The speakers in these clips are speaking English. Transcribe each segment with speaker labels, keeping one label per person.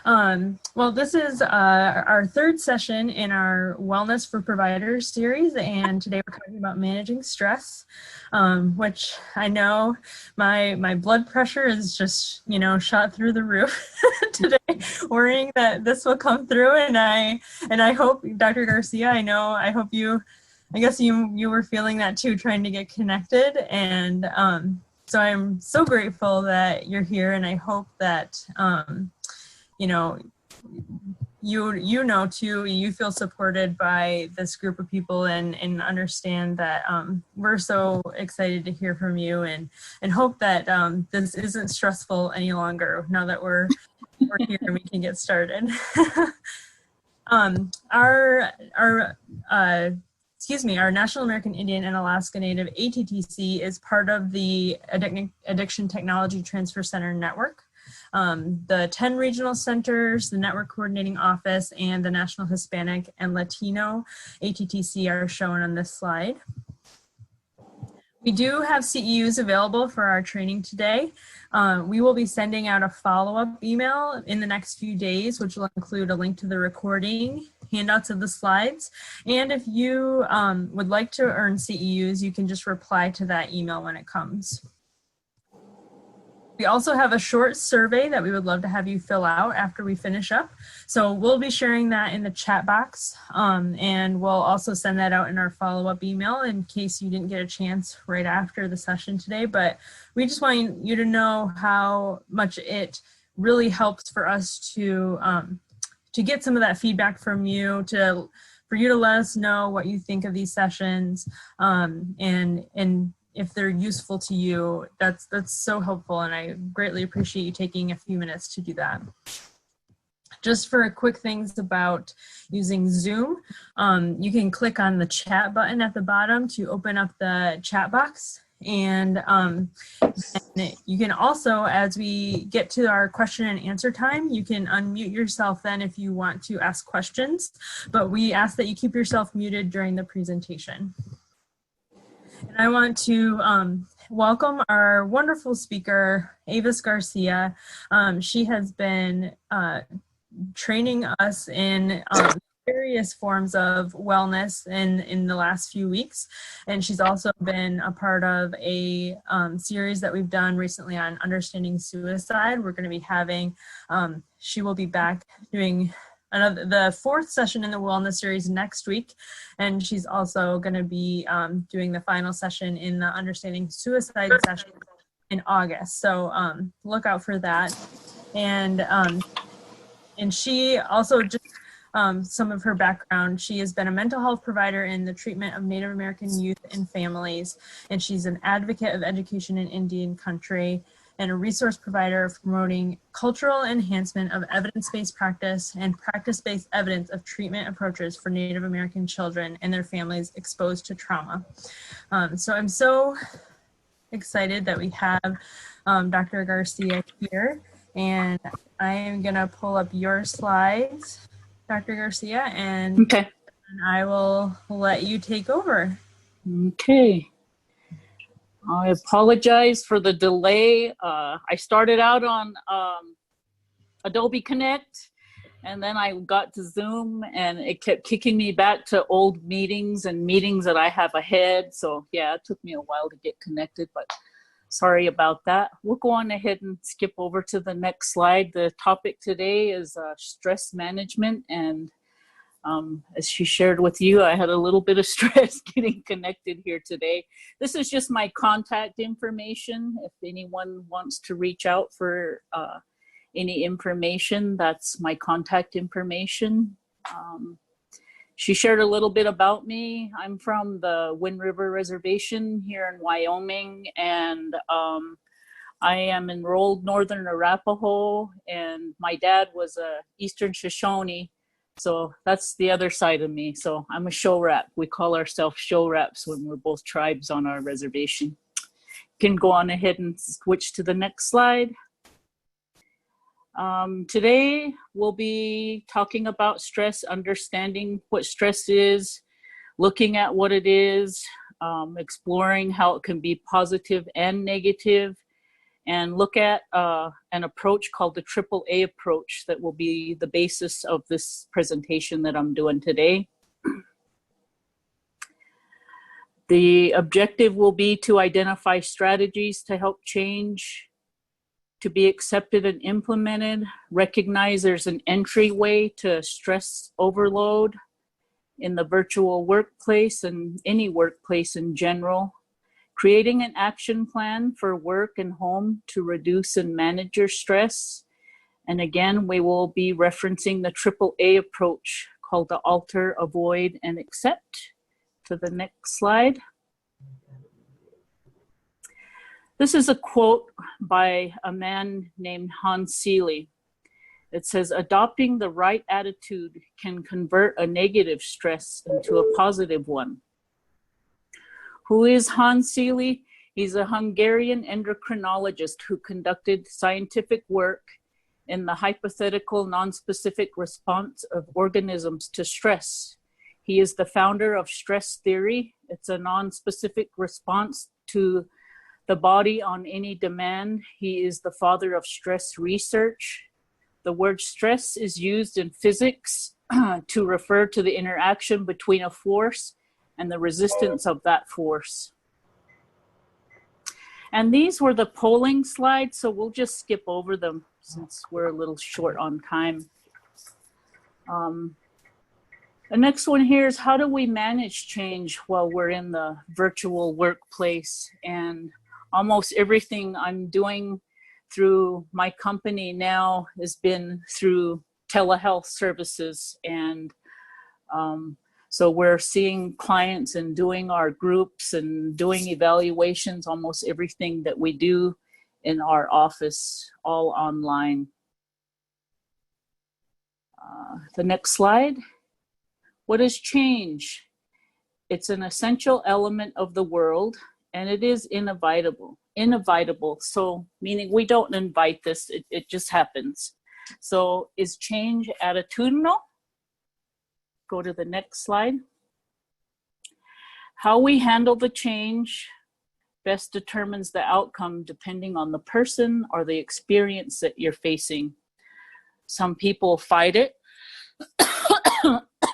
Speaker 1: Well, this is our third session in our Wellness for Providers series, and today we're talking about managing stress, which I know my blood pressure is just, shot through the roof today, worrying that this will come through, and I hope, Dr. Garcia, I hope I guess you were feeling that too, trying to get connected, and so I'm so grateful that you're here, and I hope that you feel supported by this group of people and understand that we're so excited to hear from you and hope that this isn't stressful any longer now that we're here and we can get started. Our National American Indian and Alaska Native ATTC is part of the Addiction Technology Transfer Center Network. The 10 regional centers, the network coordinating office, and the National Hispanic and Latino ATTC are shown on this slide. We do have CEUs available for our training today. We will be sending out a follow-up email in the next few days, which will include a link to the recording, handouts of the slides, and if you would like to earn CEUs, you can just reply to that email when it comes. We also have a short survey that we would love to have you fill out after we finish up. So we'll be sharing that in the chat box, and we'll also send that out in our follow-up email in case you didn't get a chance right after the session today. But we just want you to know how much it really helps for us to get some of that feedback from you, for you to let us know what you think of these sessions, and if they're useful to you. That's so helpful, and I greatly appreciate you taking a few minutes to do that. Just for quick things about using Zoom, you can click on the chat button at the bottom to open up the chat box. And you can also, as we get to our question and answer time, you can unmute yourself then if you want to ask questions, but we ask that you keep yourself muted during the presentation. And I want to welcome our wonderful speaker, Avis Garcia. She has been training us in various forms of wellness in the last few weeks. And she's also been a part of a series that we've done recently on understanding suicide. We're going to be having, she will be back doing the fourth session in the wellness series next week, and she's also going to be doing the final session in the understanding suicide session in August. So look out for that. And she also, just some of her background, she has been a mental health provider in the treatment of Native American youth and families, and she's an advocate of education in Indian country, and a resource provider of promoting cultural enhancement of evidence-based practice and practice-based evidence of treatment approaches for Native American children and their families exposed to trauma. So I'm so excited that we have Dr. Garcia here, and I am gonna pull up your slides, Dr. Garcia, and I will let you take over.
Speaker 2: Okay. I apologize for the delay. I started out on Adobe Connect, and then I got to Zoom, and it kept kicking me back to old meetings and meetings that I have ahead. So yeah, it took me a while to get connected, but sorry about that. We'll go on ahead and skip over to the next slide. The topic today is stress management, and as she shared with you, I had a little bit of stress getting connected here today. This is just my contact information. If anyone wants to reach out for any information, that's my contact information. She shared a little bit about me. I'm from the Wind River Reservation here in Wyoming, and I am enrolled Northern Arapaho, and my dad was a Eastern Shoshone. So that's the other side of me. So I'm a show rap. We call ourselves show raps when we're both tribes on our reservation. You can go on ahead and switch to the next slide. Today we'll be talking about stress, understanding what stress is, looking at what it is, exploring how it can be positive and negative, and look at an approach called the AAA approach that will be the basis of this presentation that I'm doing today. The objective will be to identify strategies to help change, to be accepted and implemented, recognize there's an entryway to stress overload in the virtual workplace and any workplace in general, creating an action plan for work and home to reduce and manage your stress. And again, we will be referencing the AAA approach called the alter, avoid, and accept. To the next slide. This is a quote by a man named Hans Seeley. It says, adopting the right attitude can convert a negative stress into a positive one. Who is Hans Seeley? He's a Hungarian endocrinologist who conducted scientific work in the hypothetical nonspecific response of organisms to stress. He is the founder of stress theory. It's a nonspecific response to the body on any demand. He is the father of stress research. The word stress is used in physics to refer to the interaction between a force and the resistance of that force. And these were the polling slides, so we'll just skip over them since we're a little short on time. The next one here is, how do we manage change while we're in the virtual workplace? And almost everything I'm doing through my company now has been through telehealth services. And so we're seeing clients and doing our groups and doing evaluations, almost everything that we do in our office, all online. The next slide. What is change? It's an essential element of the world, and it is inevitable. So meaning we don't invite this, it just happens. So is change attitudinal? Go to the next slide. How we handle the change best determines the outcome depending on the person or the experience that you're facing. Some people fight it,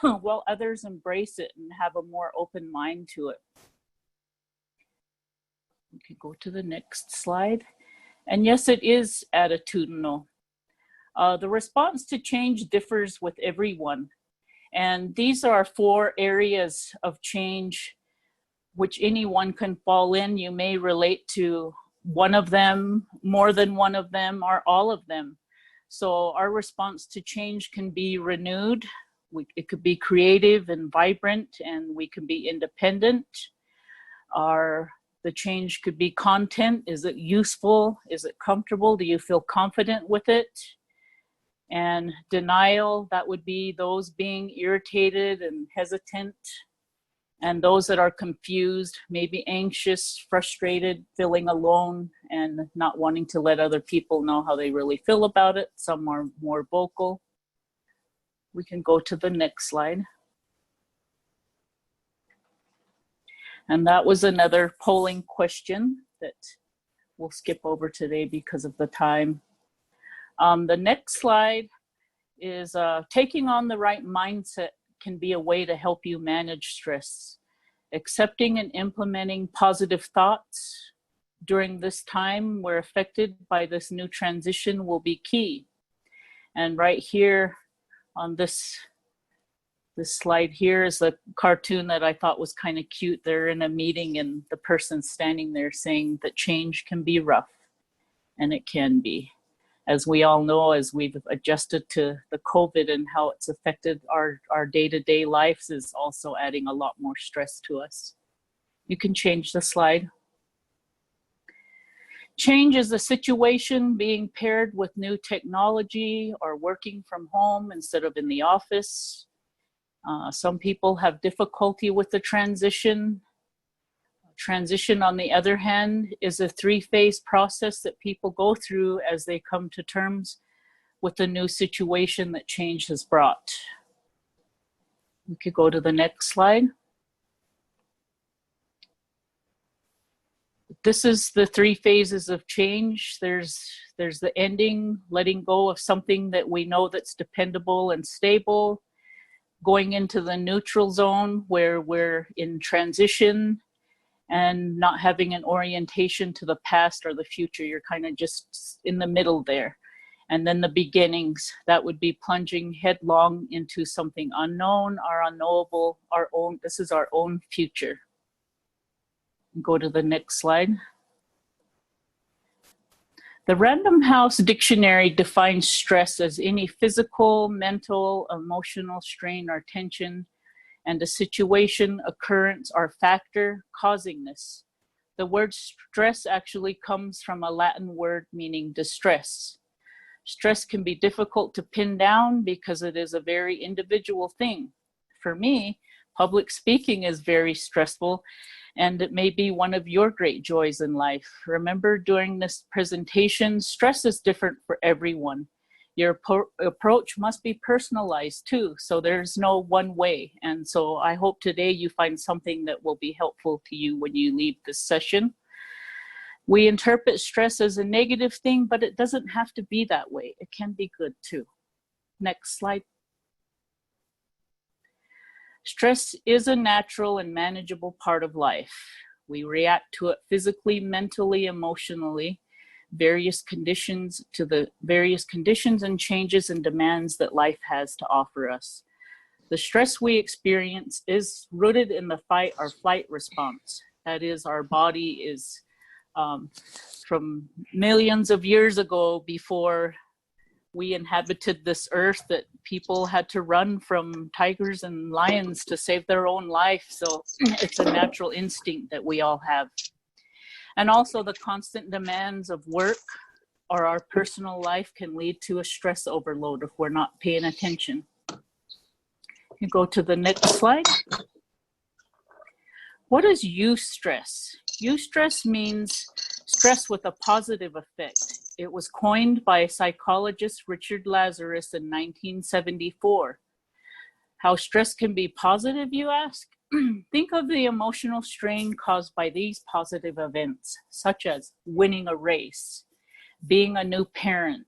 Speaker 2: while others embrace it and have a more open mind to it. We can go to the next slide. And yes, it is attitudinal. The response to change differs with everyone. And these are 4 areas of change which anyone can fall in. You may relate to one of them, more than one of them, or all of them. So our response to change can be renewed. It could be creative and vibrant, and we can be independent. The change could be content. Is it useful? Is it comfortable? Do you feel confident with it? And denial, that would be those being irritated and hesitant, and those that are confused, maybe anxious, frustrated, feeling alone, and not wanting to let other people know how they really feel about it. Some are more vocal. We can go to the next slide. And that was another polling question that we'll skip over today because of the time. The next slide is taking on the right mindset can be a way to help you manage stress. Accepting and implementing positive thoughts during this time we're affected by this new transition will be key. And right here on this slide here is a cartoon that I thought was kind of cute. They're in a meeting and the person's standing there saying that change can be rough, and it can be. As we all know, as we've adjusted to the COVID and how it's affected our day-to-day lives, is also adding a lot more stress to us. You can change the slide. Change is a situation being paired with new technology or working from home instead of in the office. Some people have difficulty with the transition. Transition, on the other hand, is a 3-phase process that people go through as they come to terms with the new situation that change has brought. We could go to the next slide. this is the 3 phases of change. There's the ending, letting go of something that we know that's dependable and stable, going into the neutral zone where we're in transition and not having an orientation to the past or the future. You're kind of just in the middle there. And then the beginnings, that would be plunging headlong into something unknown or unknowable, our own, this is our own future. Go to the next slide. The Random House Dictionary defines stress as any physical, mental, emotional strain or tension, and a situation, occurrence, or factor causing this. The word stress actually comes from a Latin word meaning distress. Stress can be difficult to pin down because it is a very individual thing. For me, public speaking is very stressful, and it may be one of your great joys in life. Remember, during this presentation, stress is different for everyone. Your approach must be personalized too, so there's no one way. And so I hope today you find something that will be helpful to you when you leave this session. We interpret stress as a negative thing, but it doesn't have to be that way. It can be good too. Next slide. Stress is a natural and manageable part of life. We react to it physically, mentally, emotionally, various conditions and changes and demands that life has to offer us. The stress we experience is rooted in the fight or flight response. That is, our body is from millions of years ago, before we inhabited this earth, that people had to run from tigers and lions to save their own life. So it's a natural instinct that we all have. And also the constant demands of work or our personal life can lead to a stress overload if we're not paying attention. You go to the next slide. What is eustress? Eustress means stress with a positive effect. It was coined by psychologist Richard Lazarus in 1974. How stress can be positive, you ask? Think of the emotional strain caused by these positive events, such as winning a race, being a new parent,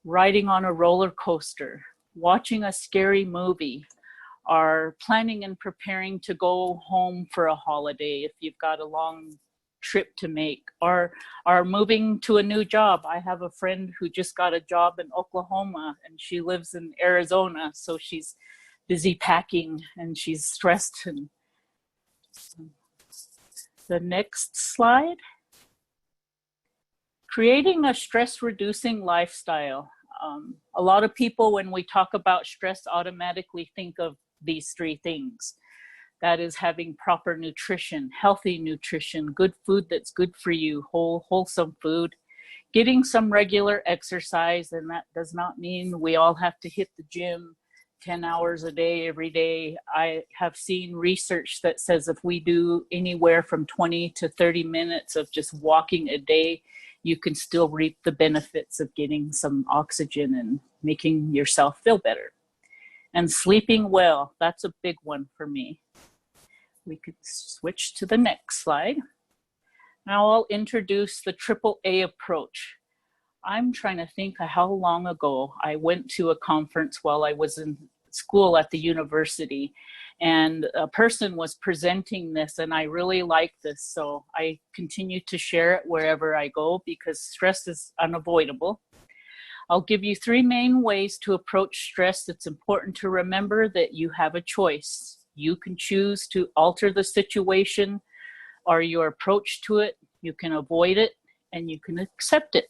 Speaker 2: riding on a roller coaster, watching a scary movie, or planning and preparing to go home for a holiday if you've got a long trip to make, or moving to a new job. I have a friend who just got a job in Oklahoma and she lives in Arizona, so she's busy packing and she's stressed. And the next slide. Creating a stress-reducing lifestyle. A lot of people, when we talk about stress, automatically think of these 3 things. That is having proper nutrition, healthy nutrition, good food that's good for you, wholesome food, getting some regular exercise, and that does not mean we all have to hit the gym 10 hours a day, every day. I have seen research that says if we do anywhere from 20 to 30 minutes of just walking a day, you can still reap the benefits of getting some oxygen and making yourself feel better. And sleeping well, that's a big one for me. We could switch to the next slide. Now I'll introduce the AAA approach. I'm trying to think of how long ago I went to a conference while I was in school at the university, and a person was presenting this, and I really liked this, so I continue to share it wherever I go because stress is unavoidable. I'll give you 3 main ways to approach stress. It's important to remember that you have a choice. You can choose to alter the situation or your approach to it. You can avoid it and you can accept it.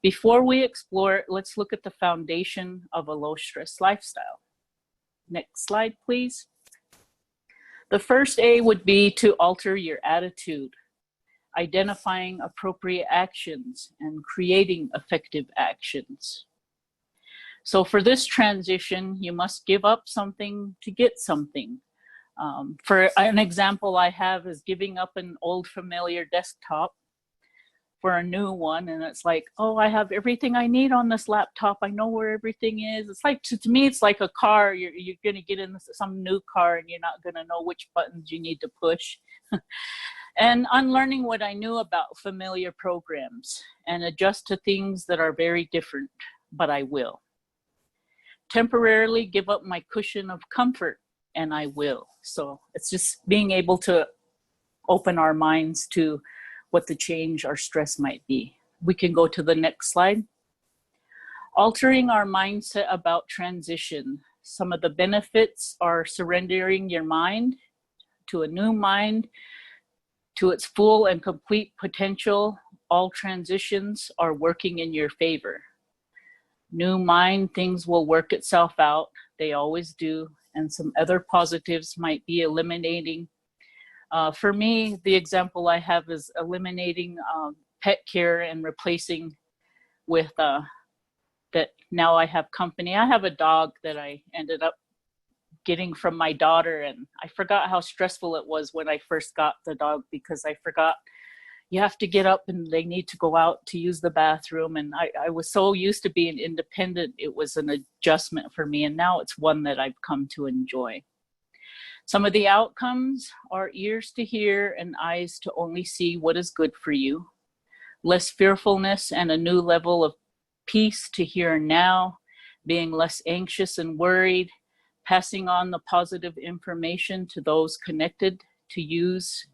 Speaker 2: Before we explore it, let's look at the foundation of a low stress lifestyle. Next slide, please. The first A would be to alter your attitude, identifying appropriate actions and creating effective actions. So for this transition, you must give up something to get something. For an example I have is giving up an old familiar desktop for a new one, and it's like, oh, I have everything I need on this laptop. I know where everything is. It's like, to me, it's like a car. You're going to get in some new car and you're not going to know which buttons you need to push. and unlearning what I knew about familiar programs and adjust to things that are very different, but I will. Temporarily give up my cushion of comfort, and I will. So it's just being able to open our minds to what the change or stress might be. We can go to the next slide. Altering our mindset about transition. Some of the benefits are surrendering your mind to a new mind, to its full and complete potential. All transitions are working in your favor. New mind, things will work itself out. They always do. And some other positives might be eliminating. For me, the example I have is eliminating pet care and replacing with that now I have company. I have a dog that I ended up getting from my daughter, and I forgot how stressful it was when I first got the dog, because I forgot you have to get up and they need to go out to use the bathroom. And I was so used to being independent, it was an adjustment for me, and now it's one that I've come to enjoy. Some of the outcomes are ears to hear and eyes to only see what is good for you. Less fearfulness and a new level of peace to here and now, being less anxious and worried, passing on the positive information to those connected to use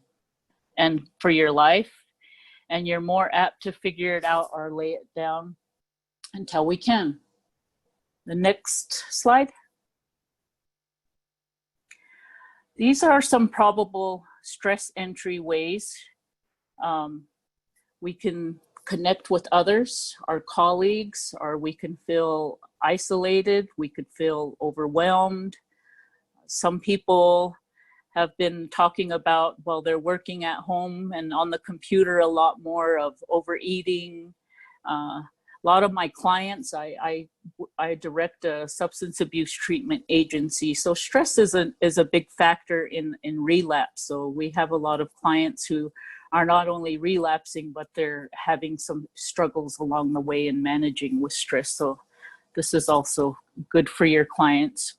Speaker 2: and for your life. And you're more apt to figure it out or lay it down until we can. The next slide. These are some probable stress entry ways. We can connect with others, our colleagues, or we can feel isolated, we could feel overwhelmed. Some people have been talking about, well, they're working at home and on the computer a lot more, of overeating. A lot of my clients, I direct a substance abuse treatment agency. So stress is a big factor in relapse. So we have a lot of clients who are not only relapsing, but they're having some struggles along the way in managing with stress. So this is also good for your clients.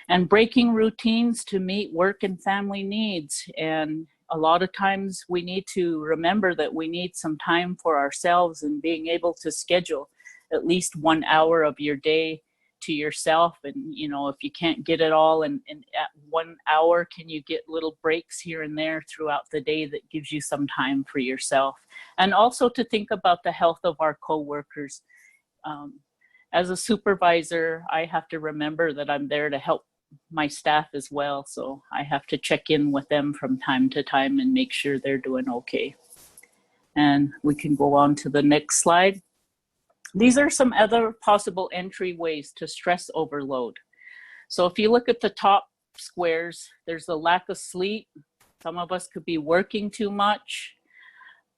Speaker 2: And breaking routines to meet work and family needs. And a lot of times we need to remember that we need some time for ourselves, and being able to schedule at least 1 hour of your day to yourself. And, you know, if you can't get it all and at 1 hour, can you get little breaks here and there throughout the day that gives you some time for yourself? And also to think about the health of our coworkers. As a supervisor, I have to remember that I'm there to help my staff as well. So I have to check in with them from time to time and make sure they're doing okay. And we can go on to the next slide. These are some other possible entryways to stress overload. So if you look at the top squares, there's a lack of sleep. Some of us could be working too much.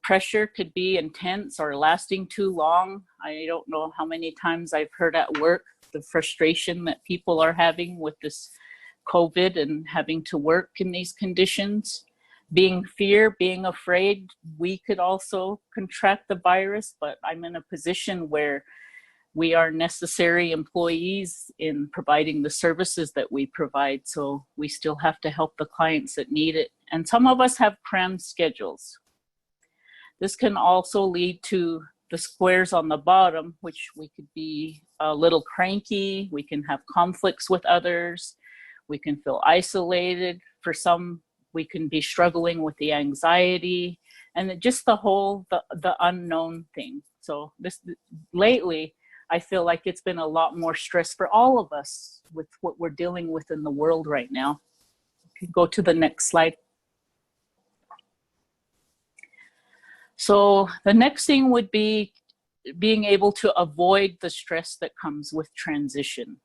Speaker 2: Pressure could be intense or lasting too long. I don't know how many times I've heard at work the frustration that people are having with this COVID and having to work in these conditions. Being afraid, we could also contract the virus, but I'm in a position where we are necessary employees in providing the services that we provide, so we still have to help the clients that need it. And some of us have crammed schedules. This can also lead to the squares on the bottom, which we could be a little cranky, we can have conflicts with others, we can feel isolated. For some, we can be struggling with the anxiety and just the unknown thing. So lately, I feel like it's been a lot more stress for all of us with what we're dealing with in the world right now. You can go to the next slide. So the next thing would be being able to avoid the stress that comes with transition.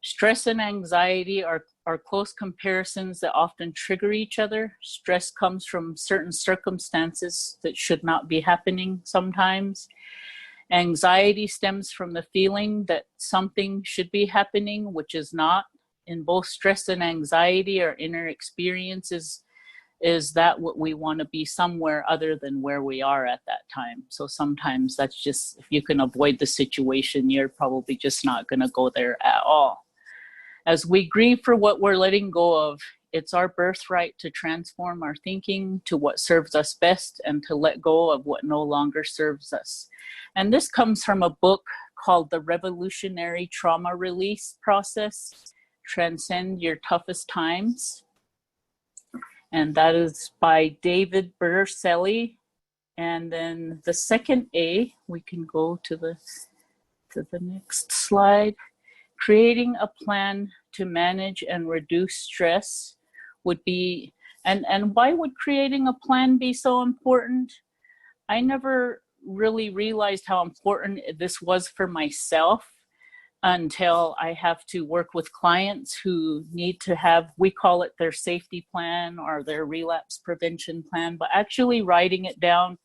Speaker 2: Stress and anxiety are close comparisons that often trigger each other. Stress comes from certain circumstances that should not be happening sometimes. Anxiety stems from the feeling that something should be happening, which is not. In both stress and anxiety, our inner experiences is that what we want to be somewhere other than where we are at that time. So sometimes that's just, if you can avoid the situation, you're probably just not going to go there at all. As we grieve for what we're letting go of, it's our birthright to transform our thinking to what serves us best and to let go of what no longer serves us. And this comes from a book called The Revolutionary Trauma Release Process, Transcend Your Toughest Times. And that is by David Berceli. And then the second A, we can go to the next slide. Creating a plan to manage and reduce stress would be, and why would creating a plan be so important? I never really realized how important this was for myself until I have to work with clients who need to have, we call it their safety plan or their relapse prevention plan, but actually writing it down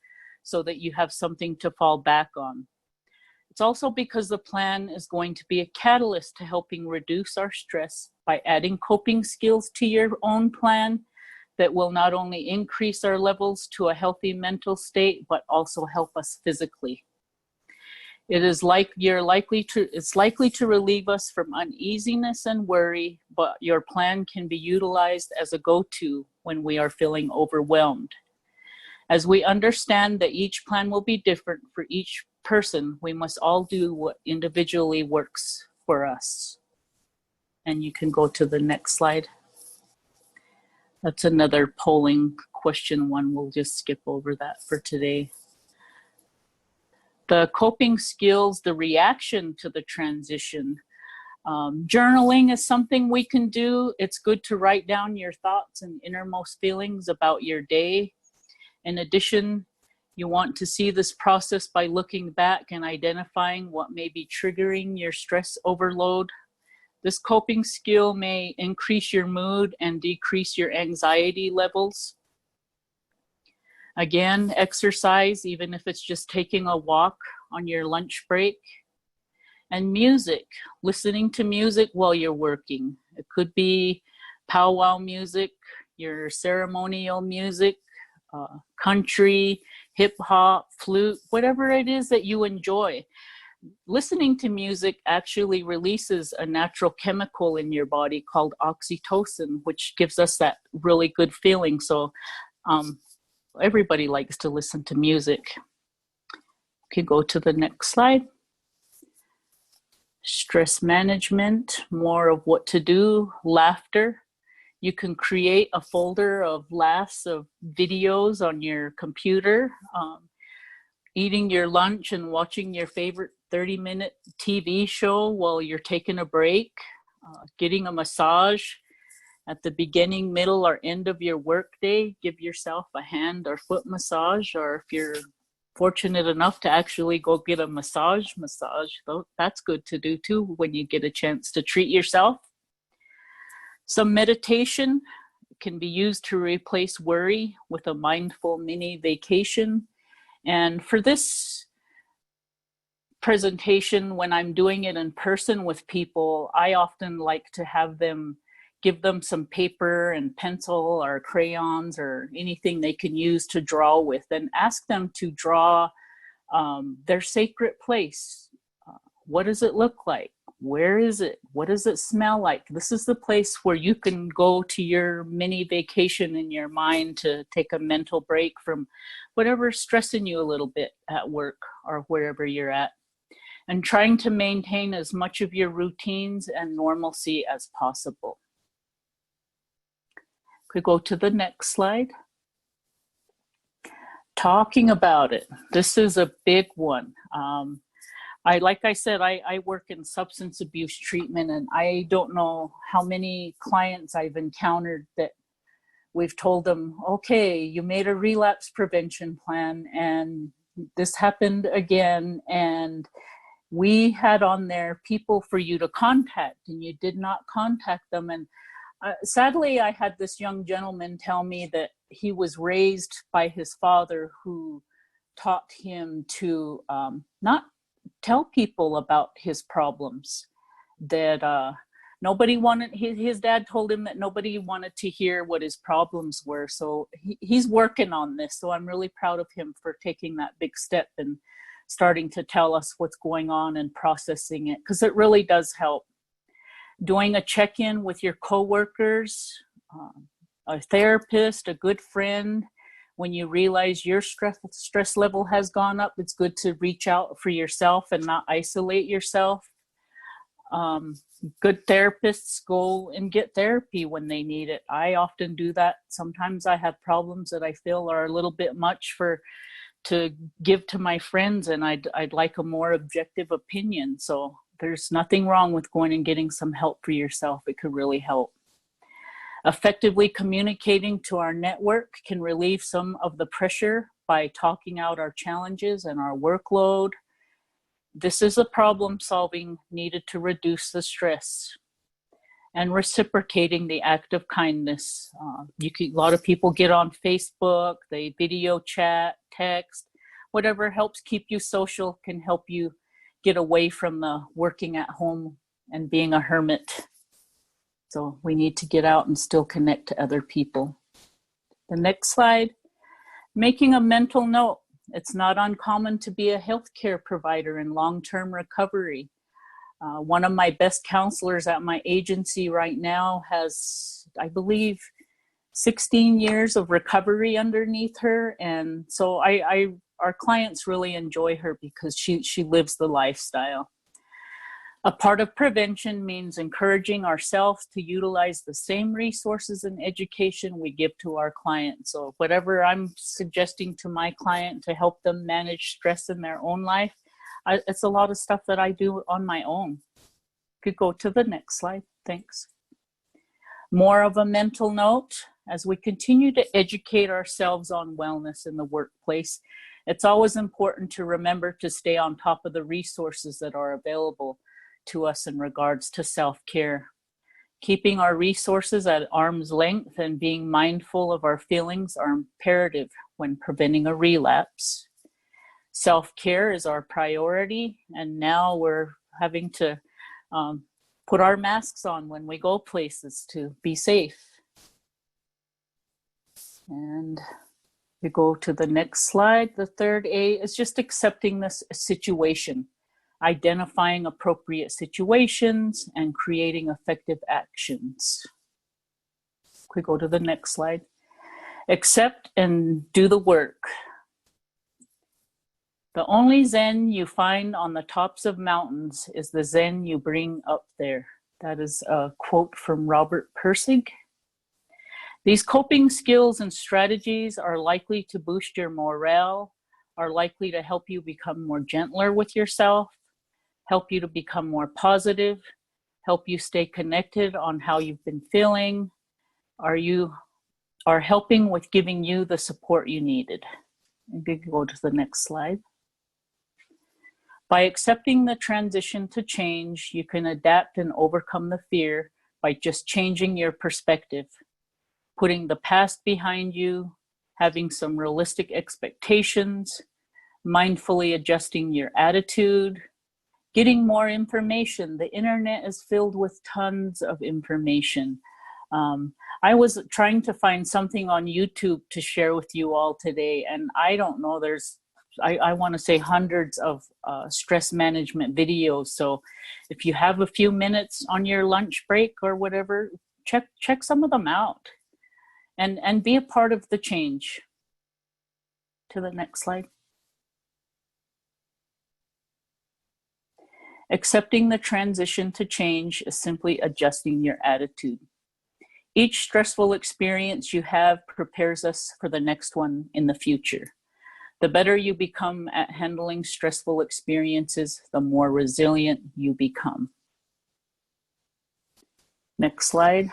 Speaker 2: so that you have something to fall back on. It's also because the plan is going to be a catalyst to helping reduce our stress by adding coping skills to your own plan that will not only increase our levels to a healthy mental state, but also help us physically. It's likely to relieve us from uneasiness and worry, but your plan can be utilized as a go-to when we are feeling overwhelmed. As we understand that each plan will be different for each person, we must all do what individually works for us. And you can go to the next slide. That's another polling question one. We'll just skip over that for today. The coping skills, the reaction to the transition. Journaling is something we can do. It's good to write down your thoughts and innermost feelings about your day. In addition, you want to see this process by looking back and identifying what may be triggering your stress overload. This coping skill may increase your mood and decrease your anxiety levels. Again, exercise, even if it's just taking a walk on your lunch break. And music, listening to music while you're working. It could be powwow music, your ceremonial music, country, hip hop, flute, whatever it is that you enjoy. Listening to music actually releases a natural chemical in your body called oxytocin, which gives us that really good feeling. So everybody likes to listen to music. Okay, go to the next slide. Stress management, more of what to do, laughter. You can create a folder of laughs of videos on your computer, eating your lunch and watching your favorite 30-minute TV show while you're taking a break, getting a massage at the beginning, middle, or end of your workday. Give yourself a hand or foot massage, or if you're fortunate enough to actually go get a massage, that's good to do too when you get a chance to treat yourself. Some meditation can be used to replace worry with a mindful mini vacation. And for this presentation, when I'm doing it in person with people, I often like to give them some paper and pencil or crayons or anything they can use to draw with, and ask them to draw their sacred place. What does it look like? Where is it? What does it smell like? This is the place where you can go to your mini vacation in your mind to take a mental break from whatever's stressing you a little bit at work or wherever you're at. And trying to maintain as much of your routines and normalcy as possible. Could go to the next slide. Talking about it. This is a big one. Like I said, I work in substance abuse treatment, and I don't know how many clients I've encountered that we've told them, okay, you made a relapse prevention plan and this happened again, and we had on there people for you to contact and you did not contact them. And sadly, I had this young gentleman tell me that he was raised by his father, who taught him to not tell people about his problems, that nobody wanted, his dad told him that nobody wanted to hear what his problems were. So he's working on this. So I'm really proud of him for taking that big step and starting to tell us what's going on and processing it, because it really does help. Doing a check-in with your coworkers, a therapist, a good friend. When you realize your stress level has gone up, it's good to reach out for yourself and not isolate yourself. Good therapists go and get therapy when they need it. I often do that. Sometimes I have problems that I feel are a little bit much to give to my friends, and I'd like a more objective opinion. So there's nothing wrong with going and getting some help for yourself. It could really help. Effectively communicating to our network can relieve some of the pressure by talking out our challenges and our workload. This is a problem solving needed to reduce the stress. And reciprocating the act of kindness. A lot of people get on Facebook, they video chat, text, whatever helps keep you social can help you get away from the working at home and being a hermit. So we need to get out and still connect to other people. The next slide, making a mental note. It's not uncommon to be a healthcare provider in long-term recovery. One of my best counselors at my agency right now has, I believe, 16 years of recovery underneath her. And so our clients really enjoy her because she lives the lifestyle. A part of prevention means encouraging ourselves to utilize the same resources and education we give to our clients. So whatever I'm suggesting to my client to help them manage stress in their own life, it's a lot of stuff that I do on my own. Could go to the next slide, thanks. More of a mental note, as we continue to educate ourselves on wellness in the workplace, it's always important to remember to stay on top of the resources that are available to us in regards to self-care. Keeping our resources at arm's length and being mindful of our feelings are imperative when preventing a relapse. Self-care is our priority, and now we're having to put our masks on when we go places to be safe. And we go to the next slide. The third A is just accepting this situation, identifying appropriate situations, and creating effective actions. We go to the next slide. Accept and do the work. The only Zen you find on the tops of mountains is the Zen you bring up there. That is a quote from Robert Pirsig. These coping skills and strategies are likely to boost your morale, are likely to help you become more gentler with yourself, help you to become more positive, help you stay connected on how you've been feeling, are helping with giving you the support you needed. Maybe go to the next slide. By accepting the transition to change, you can adapt and overcome the fear by just changing your perspective, putting the past behind you, having some realistic expectations, mindfully adjusting your attitude, getting more information. The internet is filled with tons of information. I was trying to find something on YouTube to share with you all today, and I don't know, I want to say hundreds of stress management videos. So if you have a few minutes on your lunch break or whatever, check some of them out and be a part of the change. To the next slide. Accepting the transition to change is simply adjusting your attitude. Each stressful experience you have prepares us for the next one in the future. The better you become at handling stressful experiences, the more resilient you become. Next slide.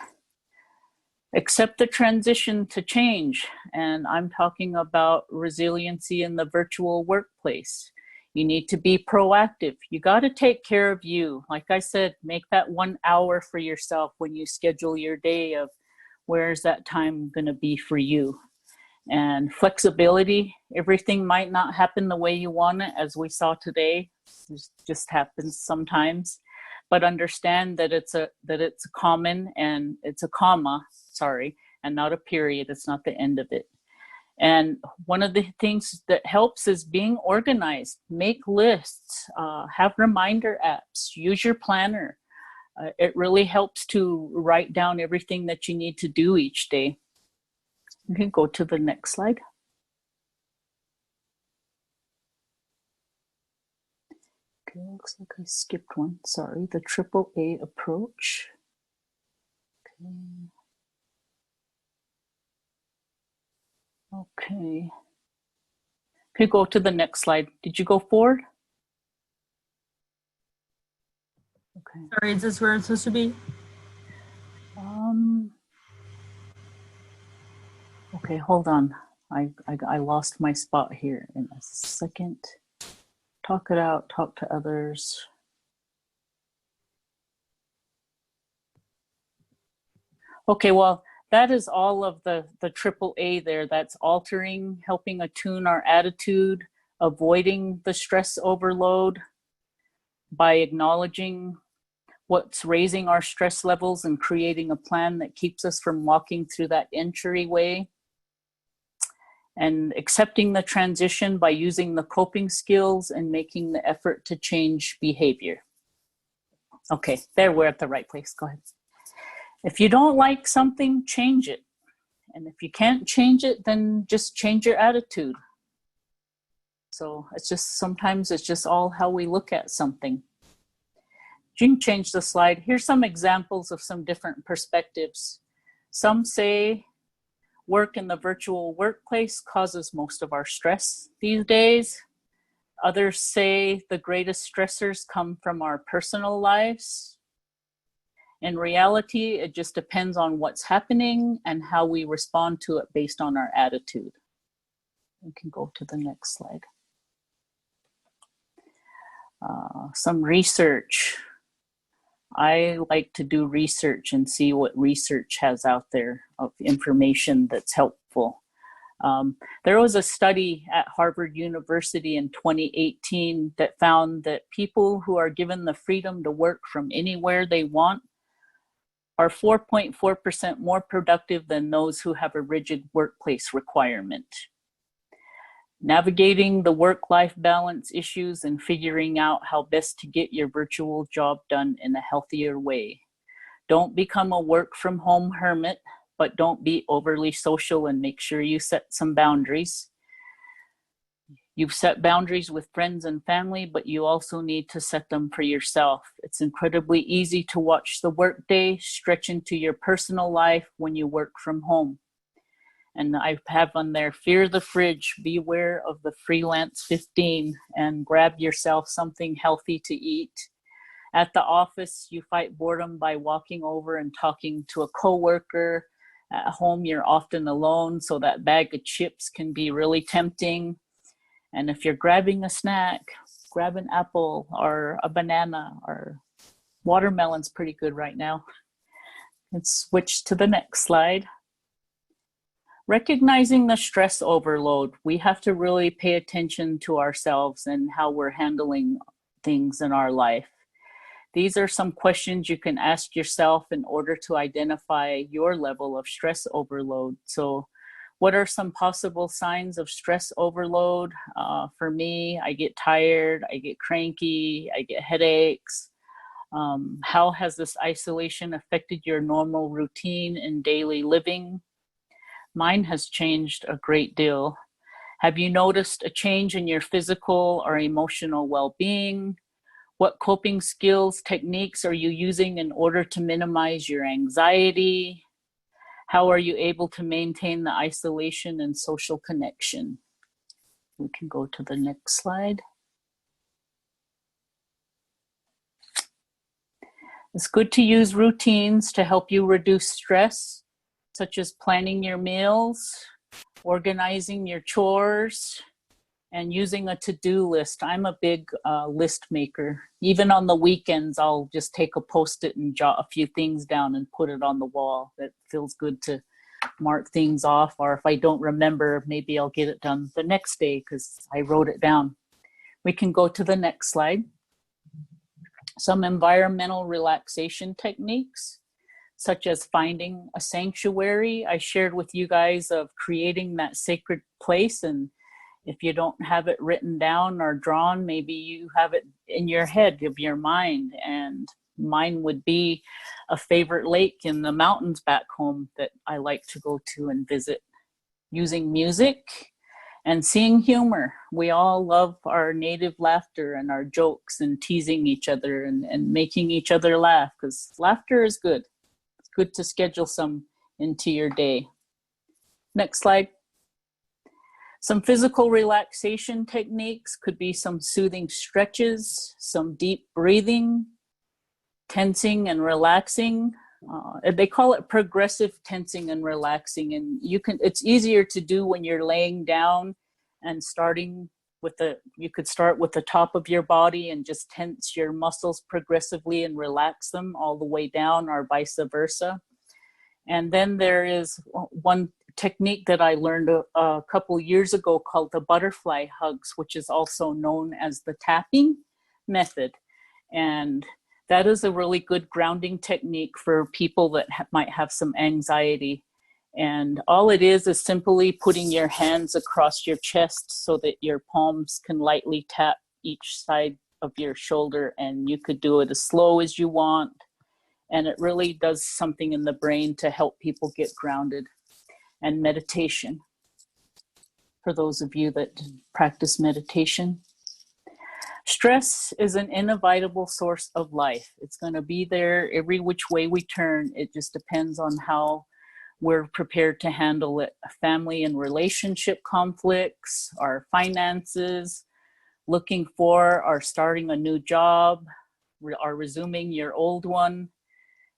Speaker 2: Accept the transition to change, and I'm talking about resiliency in the virtual workplace. You need to be proactive. You got to take care of you. Like I said, make that 1 hour for yourself when you schedule your day of where's that time going to be for you. And flexibility, everything might not happen the way you want it, as we saw today. It just happens sometimes. But understand that it's a common, and it's a comma, sorry, and not a period. It's not the end of it. And one of the things that helps is being organized. Make lists, have reminder apps, use your planner. It really helps to write down everything that you need to do each day. You can go to the next slide. Okay, looks like I skipped one. Sorry, the AAA approach. Okay. Okay, go to the next slide. Did you go forward? Okay.
Speaker 1: Sorry, is this where it's supposed to be?
Speaker 2: Okay, hold on. I lost my spot here in a second. Talk it out, talk to others. Okay, well, that is all of the AAA there. That's altering, helping attune our attitude, avoiding the stress overload by acknowledging what's raising our stress levels and creating a plan that keeps us from walking through that entryway, and accepting the transition by using the coping skills and making the effort to change behavior. Okay, there, we're at the right place. Go ahead. If you don't like something, change it. And if you can't change it, then just change your attitude. So it's just, sometimes it's just all how we look at something. You can change the slide. Here's some examples of some different perspectives. Some say work in the virtual workplace causes most of our stress these days. Others say the greatest stressors come from our personal lives. In reality, it just depends on what's happening and how we respond to it based on our attitude. We can go to the next slide. Some research. I like to do research and see what research has out there of information that's helpful. There was a study at Harvard University in 2018 that found that people who are given the freedom to work from anywhere they want are 4.4% more productive than those who have a rigid workplace requirement. Navigating the work-life balance issues and figuring out how best to get your virtual job done in a healthier way. Don't become a work-from-home hermit, but don't be overly social, and make sure you set some boundaries. You've set boundaries with friends and family, but you also need to set them for yourself. It's incredibly easy to watch the workday stretch into your personal life when you work from home. And I have on there, fear the fridge, beware of the freelance 15, and grab yourself something healthy to eat. At the office, you fight boredom by walking over and talking to a coworker. At home, you're often alone, so that bag of chips can be really tempting. And if you're grabbing a snack, grab an apple or a banana, or watermelon's pretty good right now. Let's switch to the next slide. Recognizing the stress overload, we have to really pay attention to ourselves and how we're handling things in our life. These are some questions you can ask yourself in order to identify your level of stress overload. So what are some possible signs of stress overload? For me, I get tired, I get cranky, I get headaches. How has this isolation affected your normal routine and daily living? Mine has changed a great deal. Have you noticed a change in your physical or emotional well-being? What coping skills, techniques are you using in order to minimize your anxiety? How are you able to maintain the isolation and social connection? We can go to the next slide. It's good to use routines to help you reduce stress, such as planning your meals, organizing your chores, and using a to-do list. I'm a big list maker. Even on the weekends, I'll just take a Post-it and jot a few things down and put it on the wall. It feels good to mark things off, or if I don't remember, maybe I'll get it done the next day because I wrote it down. We can go to the next slide. Some environmental relaxation techniques, such as finding a sanctuary. I shared with you guys of creating that sacred place, and if you don't have it written down or drawn, maybe you have it in your head, of your mind, and Mine would be a favorite lake in the mountains back home that I like to go to and visit. Using music and seeing humor. We all love our native laughter and our jokes and teasing each other and making each other laugh, because laughter is good. It's good to schedule some into your day. Next slide. Some physical relaxation techniques could be some soothing stretches, some deep breathing, tensing and relaxing. They call it progressive tensing and relaxing, and it's easier to do when you're laying down and starting with you could start with the top of your body and just tense your muscles progressively and relax them all the way down, or vice versa. And then there is one technique that I learned a couple years ago called the butterfly hugs, which is also known as the tapping method. And that is a really good grounding technique for people that might have some anxiety. And all it is simply putting your hands across your chest so that your palms can lightly tap each side of your shoulder. And you could do it as slow as you want. And it really does something in the brain to help people get grounded. And meditation, for those of you that practice meditation. Stress is an inevitable source of life. It's going to be there every which way we turn. It just depends on how we're prepared to handle it. Family and relationship conflicts, our finances, looking for or starting a new job, or resuming your old one,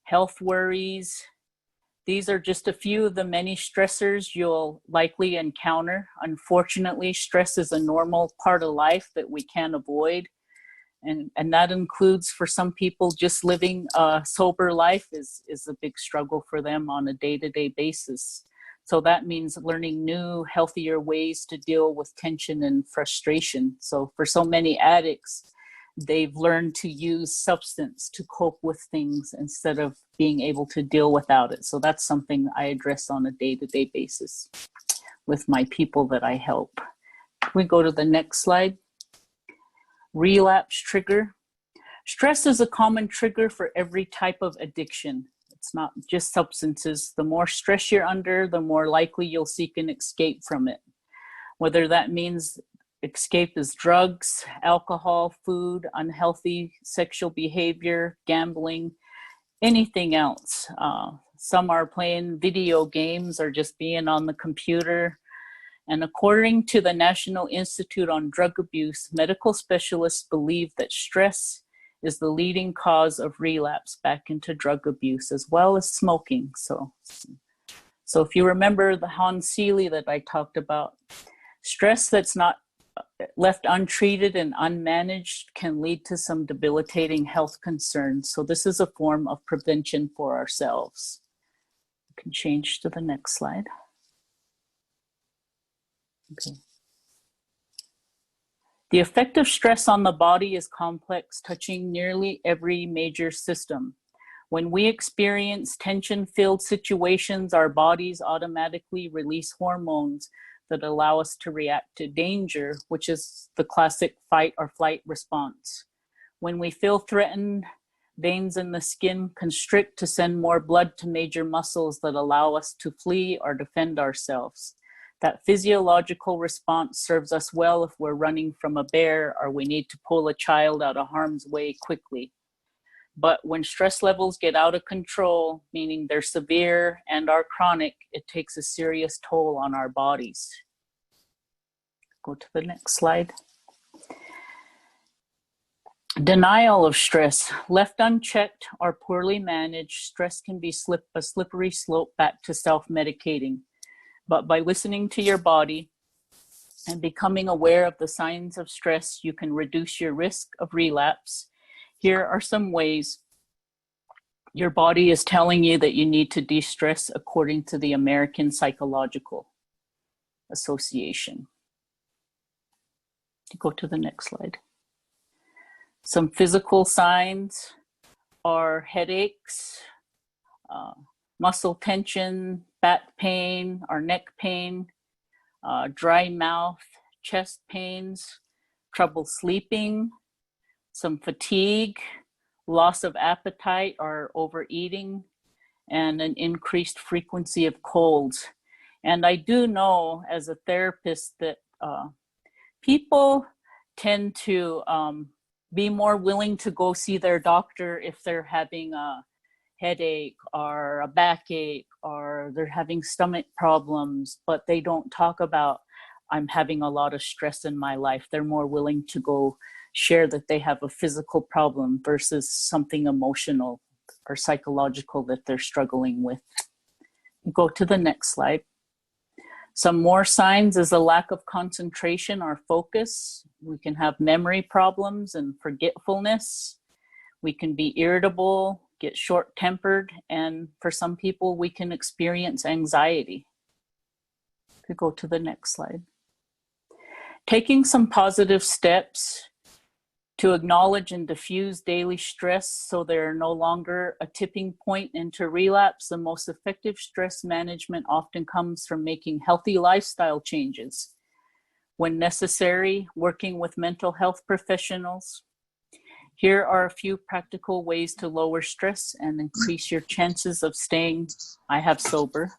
Speaker 2: health worries. These are just a few of the many stressors you'll likely encounter. Unfortunately, stress is a normal part of life that we can't avoid. And that includes, for some people, just living a sober life is a big struggle for them on a day-to-day basis. So that means learning new, healthier ways to deal with tension and frustration. So for so many addicts, they've learned to use substance to cope with things instead of being able to deal without it. So that's something I address on a day-to-day basis with my people that I help. Can we go to the next slide? Relapse trigger. Stress is a common trigger for every type of addiction. It's not just substances. The more stress you're under, the more likely you'll seek an escape from it. Whether that means escape is drugs, alcohol, food, unhealthy sexual behavior, gambling, anything else. Some are playing video games or just being on the computer. And according to the National Institute on Drug Abuse, medical specialists believe that stress is the leading cause of relapse back into drug abuse, as well as smoking. So if you remember the Hans Seeley that I talked about, stress that's not left untreated and unmanaged can lead to some debilitating health concerns. So this is a form of prevention for ourselves. You can change to the next slide. Okay. The effect of stress on the body is complex, touching nearly every major system. When we experience tension-filled situations, our bodies automatically release hormones that allow us to react to danger, which is the classic fight or flight response. When we feel threatened, veins in the skin constrict to send more blood to major muscles that allow us to flee or defend ourselves. That physiological response serves us well if we're running from a bear or we need to pull a child out of harm's way quickly. But when stress levels get out of control, meaning they're severe and are chronic, it takes a serious toll on our bodies. Go to the next slide. Denial of stress. Left unchecked or poorly managed, stress can be a slippery slope back to self-medicating. But by listening to your body and becoming aware of the signs of stress, you can reduce your risk of relapse. Here are some ways your body is telling you that you need to de-stress according to the American Psychological Association. Go to the next slide. Some physical signs are headaches, muscle tension, back pain or neck pain, dry mouth, chest pains, trouble sleeping, some fatigue, loss of appetite or overeating, and an increased frequency of colds. And I do know as a therapist that people tend to be more willing to go see their doctor if they're having a headache or a backache or they're having stomach problems, but they don't talk about, I'm having a lot of stress in my life. They're more willing to go share that they have a physical problem versus something emotional or psychological that they're struggling with. Go to the next slide. Some more signs is a lack of concentration or focus. We can have memory problems and forgetfulness. We can be irritable, get short-tempered, and for some people, we can experience anxiety. Could go to the next slide. Taking some positive steps to acknowledge and diffuse daily stress so they're no longer a tipping point into relapse. The most effective stress management often comes from making healthy lifestyle changes. When necessary, working with mental health professionals. Here are a few practical ways to lower stress and increase your chances of staying sober.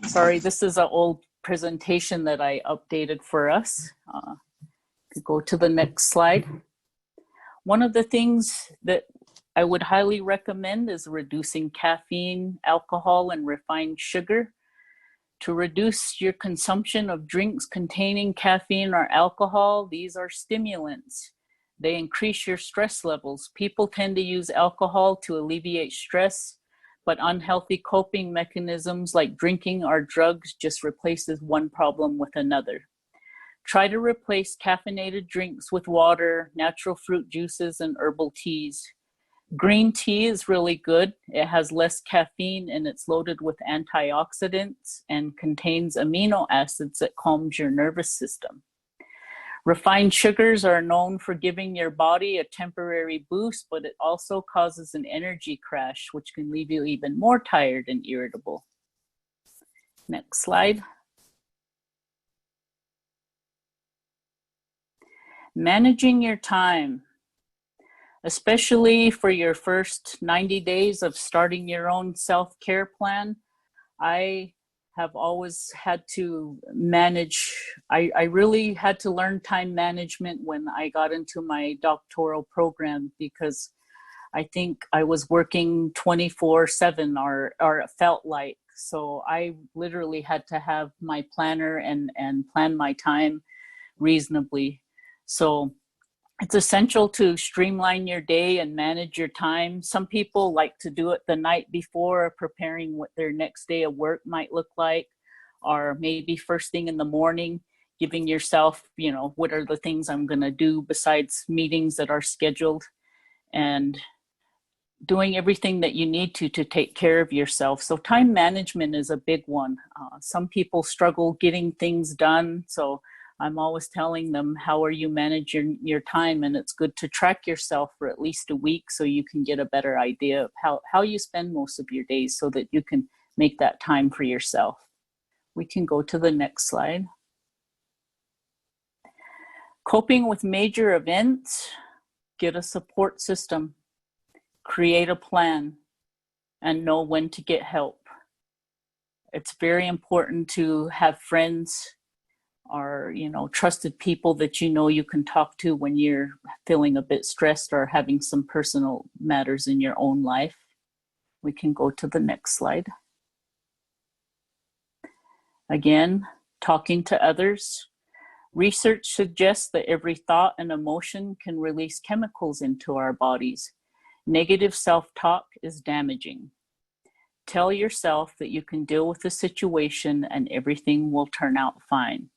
Speaker 2: Sorry, this is an old presentation that I updated for us. Could go to the next slide. One of the things that I would highly recommend is reducing caffeine, alcohol, and refined sugar. To reduce your consumption of drinks containing caffeine or alcohol, these are stimulants. They increase your stress levels. People tend to use alcohol to alleviate stress, but unhealthy coping mechanisms like drinking or drugs just replaces one problem with another. Try to replace caffeinated drinks with water, natural fruit juices, and herbal teas. Green tea is really good. It has less caffeine and it's loaded with antioxidants and contains amino acids that calms your nervous system. Refined sugars are known for giving your body a temporary boost, but it also causes an energy crash, which can leave you even more tired and irritable. Next slide. Managing your time, especially for your first 90 days of starting your own self-care plan. I have always had to manage, I really had to learn time management when I got into my doctoral program because I think I was working 24/7 or it felt like. So I literally had to have my planner and plan my time reasonably. So it's essential to streamline your day and manage your time. Some people like to do it the night before, preparing what their next day of work might look like, or maybe first thing in the morning, giving yourself, what are the things I'm going to do besides meetings that are scheduled, and doing everything that you need to take care of yourself. So time management is a big one. Some people struggle getting things done. So I'm always telling them, how are you managing your time? And it's good to track yourself for at least a week so you can get a better idea of how you spend most of your days so that you can make that time for yourself. We can go to the next slide. Coping with major events, get a support system, create a plan, and know when to get help. It's very important to have friends or trusted people that you can talk to when you're feeling a bit stressed or having some personal matters in your own life. We can go to the next slide. Again, talking to others. Research suggests that every thought and emotion can release chemicals into our bodies. Negative self-talk is damaging. Tell yourself that you can deal with the situation and everything will turn out fine.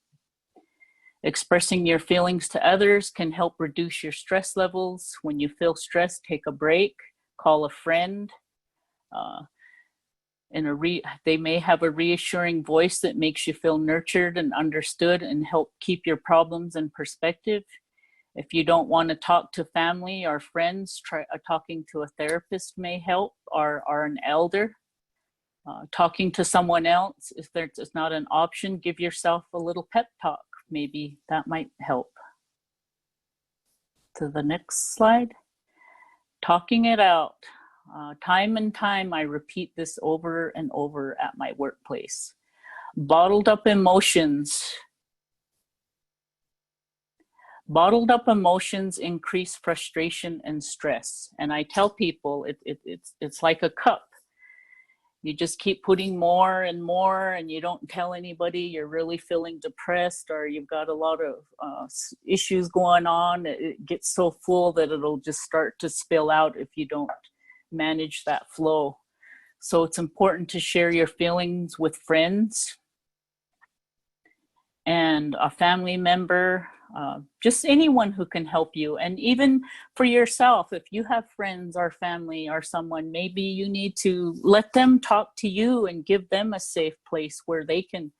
Speaker 2: Expressing your feelings to others can help reduce your stress levels. When you feel stressed, take a break, call a friend. They may have a reassuring voice that makes you feel nurtured and understood and help keep your problems in perspective. If you don't want to talk to family or friends, try talking to a therapist may help, or an elder. Talking to someone else, if it's not an option, give yourself a little pep talk. Maybe that might help. To the next slide. talking it out. Time and time, I repeat this over and over at my workplace. Bottled up emotions. Bottled up emotions increase frustration and stress. And I tell people it's like a cup. You just keep putting more and more, and you don't tell anybody you're really feeling depressed or you've got a lot of issues going on. It gets so full that it'll just start to spill out if you don't manage that flow. So it's important to share your feelings with friends and a family member, just anyone who can help you. And even for yourself, if you have friends or family or someone, maybe you need to let them talk to you and give them a safe place where they can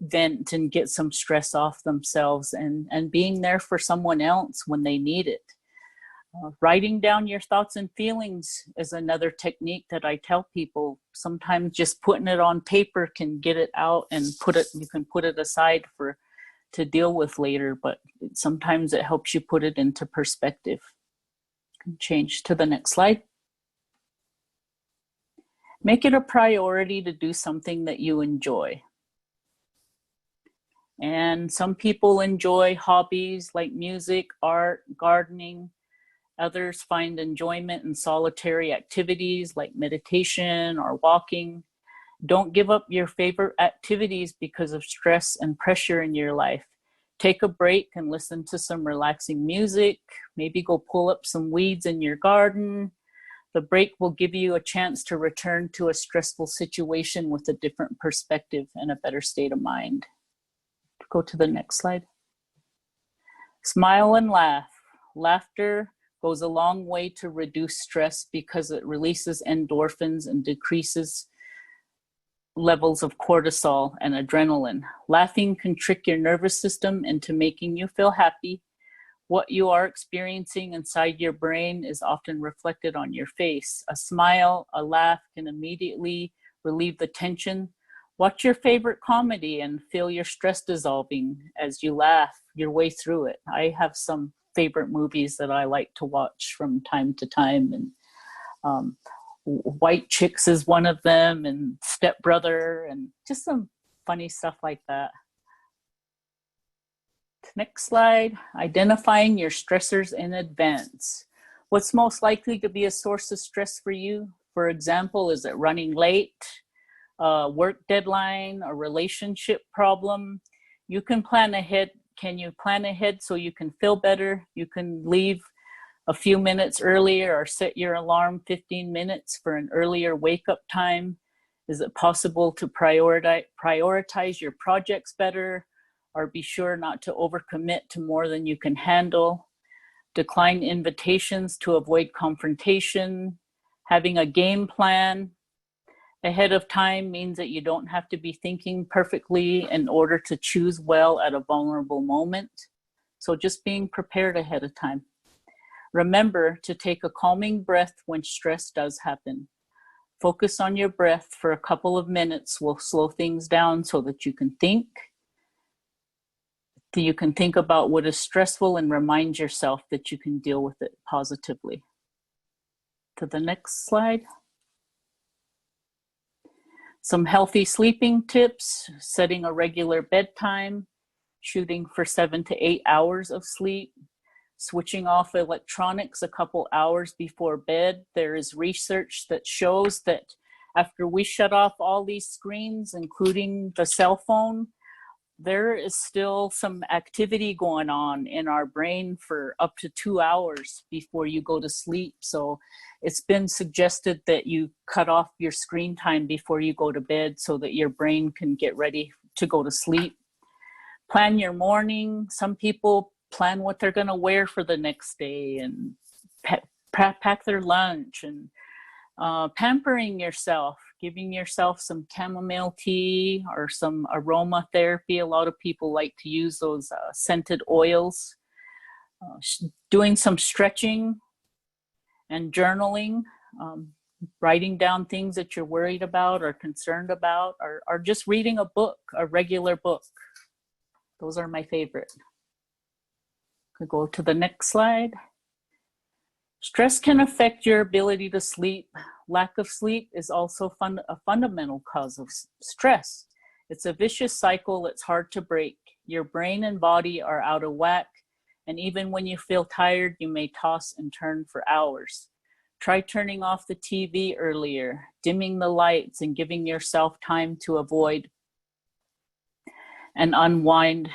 Speaker 2: vent and get some stress off themselves, and being there for someone else when they need it. Writing down your thoughts and feelings is another technique that I tell people. Sometimes just putting it on paper can get it out and you can put it aside to deal with later, but sometimes it helps you put it into perspective. Change to the next slide. Make it a priority to do something that you enjoy. And some people enjoy hobbies like music, art, gardening. Others find enjoyment in solitary activities like meditation or walking. Don't give up your favorite activities because of stress and pressure in your life. Take a break and listen to some relaxing music. Maybe go pull up some weeds in your garden. The break will give you a chance to return to a stressful situation with a different perspective and a better state of mind. Go to the next slide. Smile and laugh. Laughter goes a long way to reduce stress because it releases endorphins and decreases levels of cortisol and adrenaline. Laughing can trick your nervous system into making you feel happy. What you are experiencing inside your brain is often reflected on your face. A smile, a laugh can immediately relieve the tension. Watch your favorite comedy and feel your stress dissolving as you laugh your way through it. I have some favorite movies that I like to watch from time to time, and White Chicks is one of them, and Step Brother, and just some funny stuff like that. Next slide. Identifying your stressors in advance. What's most likely to be a source of stress for you? For example, is it running late, a work deadline, a relationship problem? You can plan ahead. Can you plan ahead so you can feel better? You can leave a few minutes earlier or set your alarm 15 minutes for an earlier wake-up time. Is it possible to prioritize your projects better, or be sure not to overcommit to more than you can handle? Decline invitations to avoid confrontation. Having a game plan ahead of time means that you don't have to be thinking perfectly in order to choose well at a vulnerable moment. So just being prepared ahead of time. Remember to take a calming breath when stress does happen. Focus on your breath for a couple of minutes will slow things down so that you can think. You can think about what is stressful and remind yourself that you can deal with it positively. To the next slide. Some healthy sleeping tips: setting a regular bedtime, shooting for 7 to 8 hours of sleep, switching off electronics a couple hours before bed. There is research that shows that after we shut off all these screens, including the cell phone, there is still some activity going on in our brain for up to 2 hours before you go to sleep. So it's been suggested that you cut off your screen time before you go to bed so that your brain can get ready to go to sleep. Plan your morning. Some people plan what they're going to wear for the next day and pack their lunch, and pampering yourself, giving yourself some chamomile tea or some aromatherapy. A lot of people like to use those scented oils. Doing some stretching and journaling, writing down things that you're worried about or concerned about, or just reading a book, a regular book. Those are my favorite. Could go to the next slide. Stress can affect your ability to sleep. Lack of sleep is also a fundamental cause of stress. It's a vicious cycle that's hard to break. Your brain and body are out of whack, and even when you feel tired, you may toss and turn for hours. Try turning off the TV earlier, dimming the lights, and giving yourself time to avoid and unwind.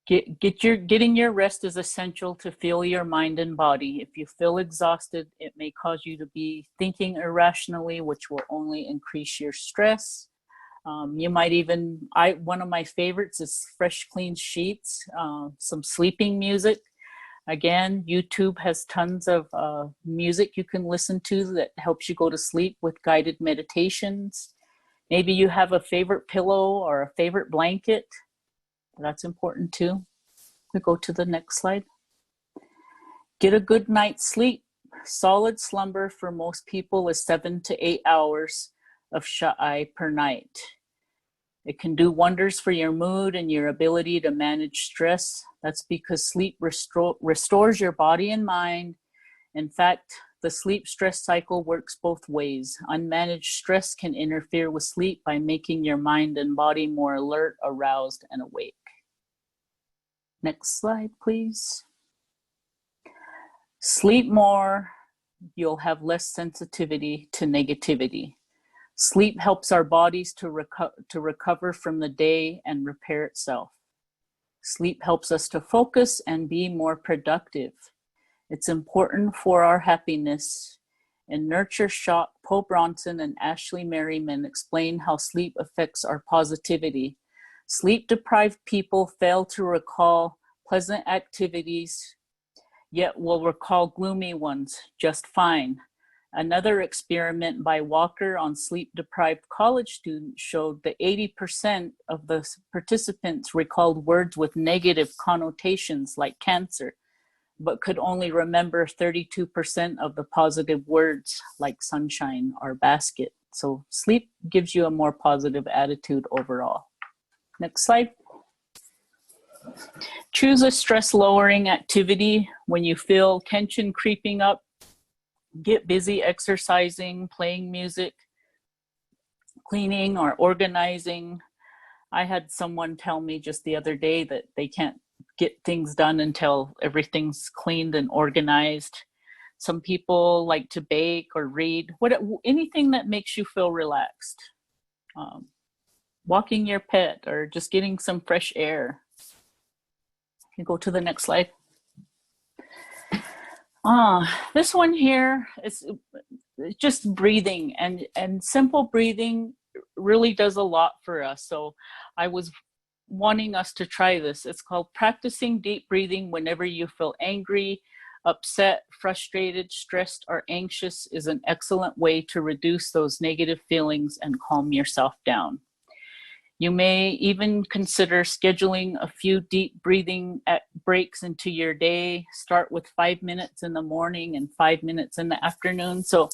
Speaker 2: Getting your rest is essential to fuel your mind and body. If you feel exhausted, it may cause you to be thinking irrationally, which will only increase your stress. You might even, one of my favorites is fresh, clean sheets, some sleeping music. Again, YouTube has tons of music you can listen to that helps you go to sleep with guided meditations. Maybe you have a favorite pillow or a favorite blanket. That's important too. We go to the next slide. Get a good night's sleep. Solid slumber for most people is 7 to 8 hours of shut-eye per night. It can do wonders for your mood and your ability to manage stress. That's because sleep restores your body and mind. In fact, the sleep stress cycle works both ways. Unmanaged stress can interfere with sleep by making your mind and body more alert, aroused, and awake. Next slide, please. Sleep more, you'll have less sensitivity to negativity. Sleep helps our bodies to recover from the day and repair itself. Sleep helps us to focus and be more productive. It's important for our happiness. In Nurture Shock, Poe Bronson and Ashley Merriman explain how sleep affects our positivity. Sleep-deprived people fail to recall pleasant activities, yet will recall gloomy ones just fine. Another experiment by Walker on sleep-deprived college students showed that 80% of the participants recalled words with negative connotations like cancer, but could only remember 32% of the positive words like sunshine or basket. So sleep gives you a more positive attitude overall. Next slide. Choose a stress-lowering activity. When you feel tension creeping up, get busy exercising, playing music, cleaning, or organizing. I had someone tell me just the other day that they can't get things done until everything's cleaned and organized. Some people like to bake or read, anything that makes you feel relaxed. Walking your pet or just getting some fresh air. You can go to the next slide. This one here is just breathing, and simple breathing really does a lot for us. So I was wanting us to try this. It's called practicing deep breathing whenever you feel angry, upset, frustrated, stressed, or anxious is an excellent way to reduce those negative feelings and calm yourself down. You may even consider scheduling a few deep breathing breaks into your day. Start with 5 minutes in the morning and 5 minutes in the afternoon. So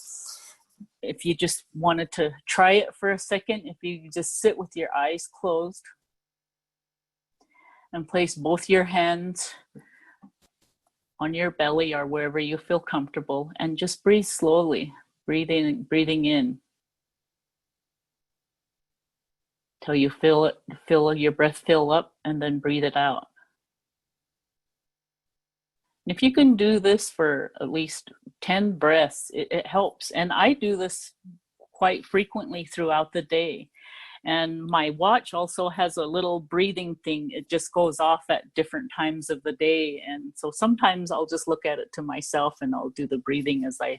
Speaker 2: if you just wanted to try it for a second, if you just sit with your eyes closed and place both your hands on your belly or wherever you feel comfortable, and just breathe slowly, breathing in. Till you feel your breath fill up, and then breathe it out. If you can do this for at least 10 breaths, it helps. And I do this quite frequently throughout the day. And my watch also has a little breathing thing. It just goes off at different times of the day. And so sometimes I'll just look at it to myself and I'll do the breathing as I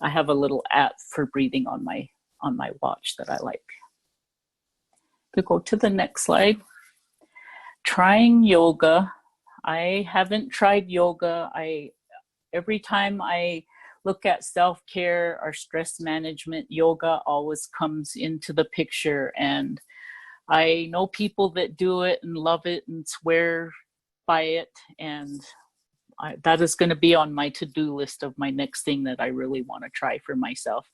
Speaker 2: have a little app for breathing on my watch that I like. To go to the next slide. Trying yoga. I haven't tried yoga. Every time I look at self-care or stress management, yoga always comes into the picture. And I know people that do it and love it and swear by it. And that is going to be on my to-do list of my next thing that I really want to try for myself.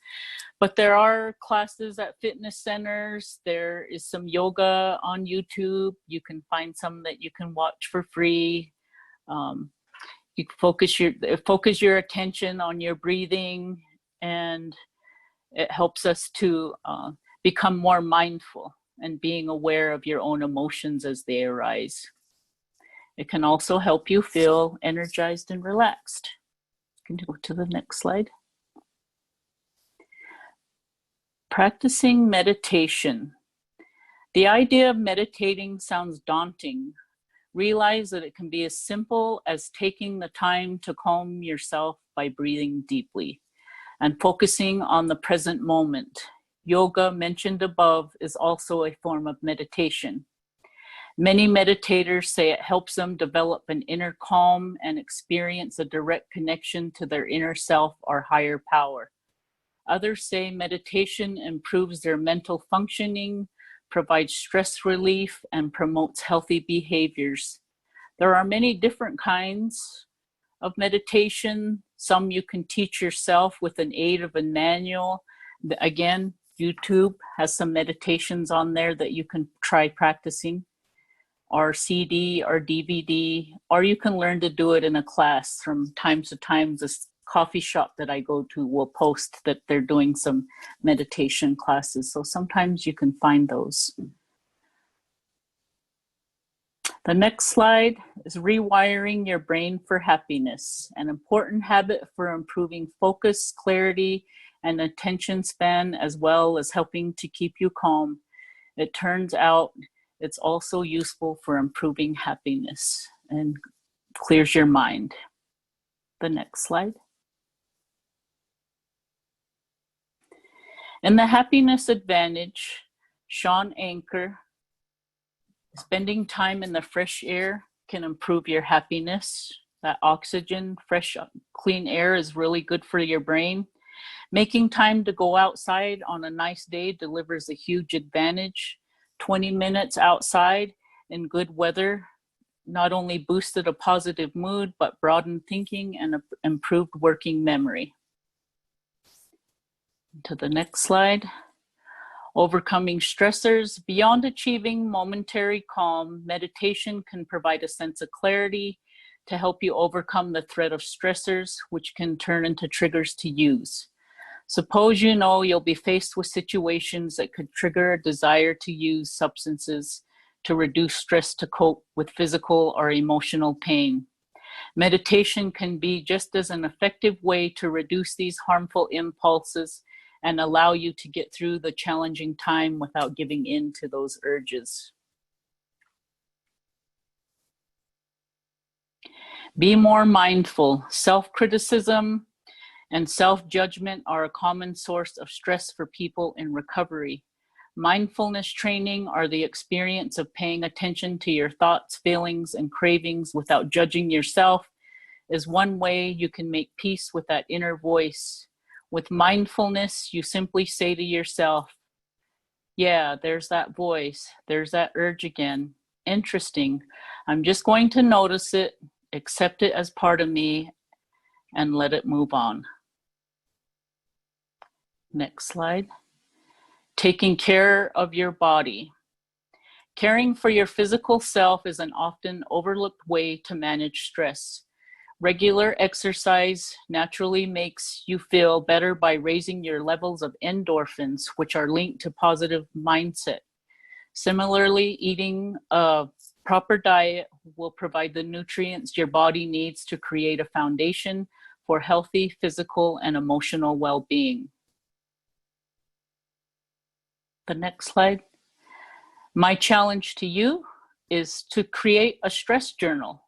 Speaker 2: But there are classes at fitness centers. There is some yoga on YouTube. You can find some that you can watch for free. You focus your attention on your breathing, and it helps us to become more mindful and being aware of your own emotions as they arise. It can also help you feel energized and relaxed. You can go to the next slide. Practicing meditation. The idea of meditating sounds daunting. Realize that it can be as simple as taking the time to calm yourself by breathing deeply and focusing on the present moment. Yoga, mentioned above, is also a form of meditation. Many meditators say it helps them develop an inner calm and experience a direct connection to their inner self or higher power. Others say meditation improves their mental functioning, provides stress relief, and promotes healthy behaviors. There are many different kinds of meditation. Some you can teach yourself with an aid of a manual. Again, YouTube has some meditations on there that you can try practicing, or CD or DVD, or you can learn to do it in a class. From time to time, this coffee shop that I go to will post that they're doing some meditation classes. So sometimes you can find those. The next slide is rewiring your brain for happiness, an important habit for improving focus, clarity, and attention span, as well as helping to keep you calm. It turns out it's also useful for improving happiness and clears your mind. The next slide. In the Happiness Advantage, Sean Anker, spending time in the fresh air can improve your happiness. That oxygen, fresh, clean air is really good for your brain. Making time to go outside on a nice day delivers a huge advantage. 20 minutes outside in good weather not only boosted a positive mood, but broadened thinking and improved working memory. To the next slide. Overcoming stressors. Beyond achieving momentary calm, meditation can provide a sense of clarity to help you overcome the threat of stressors, which can turn into triggers to use. Suppose you know you'll be faced with situations that could trigger a desire to use substances to reduce stress to cope with physical or emotional pain. Meditation can be just as an effective way to reduce these harmful impulses and allow you to get through the challenging time without giving in to those urges. Be more mindful. Self-criticism and self-judgment are a common source of stress for people in recovery. Mindfulness training, or the experience of paying attention to your thoughts, feelings, and cravings without judging yourself, is one way you can make peace with that inner voice. With mindfulness, you simply say to yourself, yeah, there's that voice, there's that urge again. Interesting. I'm just going to notice it, accept it as part of me, and let it move on. Next slide. Taking care of your body. Caring for your physical self is an often overlooked way to manage stress. Regular exercise naturally makes you feel better by raising your levels of endorphins, which are linked to positive mindset. Similarly, eating a proper diet will provide the nutrients your body needs to create a foundation for healthy physical and emotional well-being. The next slide. My challenge to you is to create a stress journal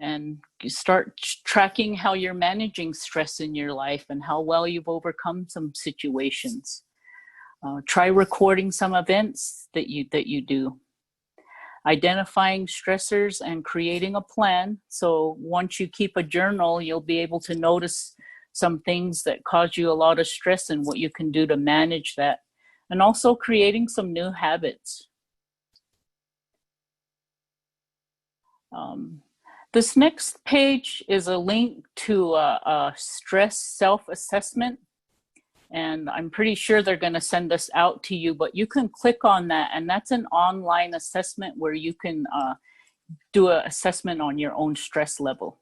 Speaker 2: and start tracking how you're managing stress in your life and how well you've overcome some situations. Try recording some events that you do. Identifying stressors and creating a plan. So once you keep a journal, you'll be able to notice some things that cause you a lot of stress and what you can do to manage that. And also creating some new habits. This next page is a link to a stress self-assessment. And I'm pretty sure they're going to send this out to you, but you can click on that. And that's an online assessment where you can do an assessment on your own stress level.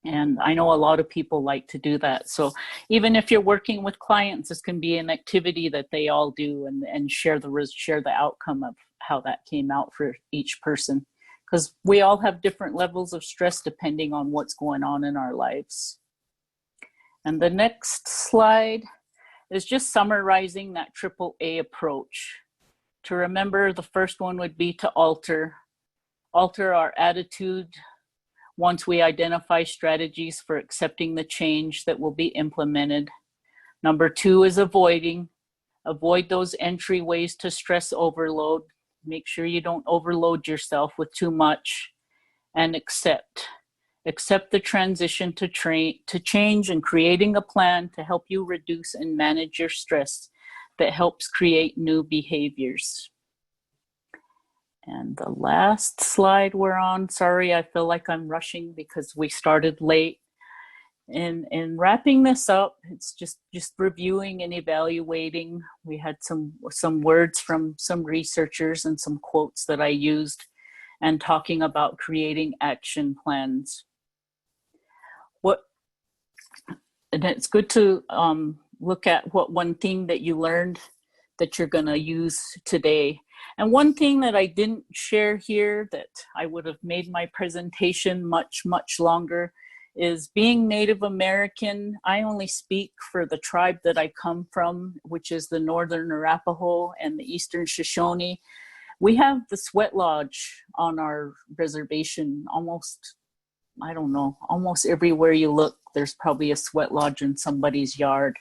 Speaker 2: And I know a lot of people like to do that. So even if you're working with clients, this can be an activity that they all do, and share the outcome of how that came out for each person. Because we all have different levels of stress depending on what's going on in our lives. And the next slide is just summarizing that AAA approach. To remember, the first one would be to alter our attitude once we identify strategies for accepting the change that will be implemented. Number 2 is avoid those entryways to stress overload. Make sure you don't overload yourself with too much. And accept the transition to change, and creating a plan to help you reduce and manage your stress that helps create new behaviors. And the last slide we're on, sorry, I feel like I'm rushing because we started late. And wrapping this up, it's just reviewing and evaluating. We had some words from some researchers and some quotes that I used, and talking about creating action plans. And it's good to look at what one thing that you learned that you're going to use today. And one thing that I didn't share here that I would have made my presentation much, much longer is being Native American. I only speak for the tribe that I come from, which is the Northern Arapaho and the Eastern Shoshone. We have the sweat lodge on our reservation almost everywhere you look, there's probably a sweat lodge in somebody's yard.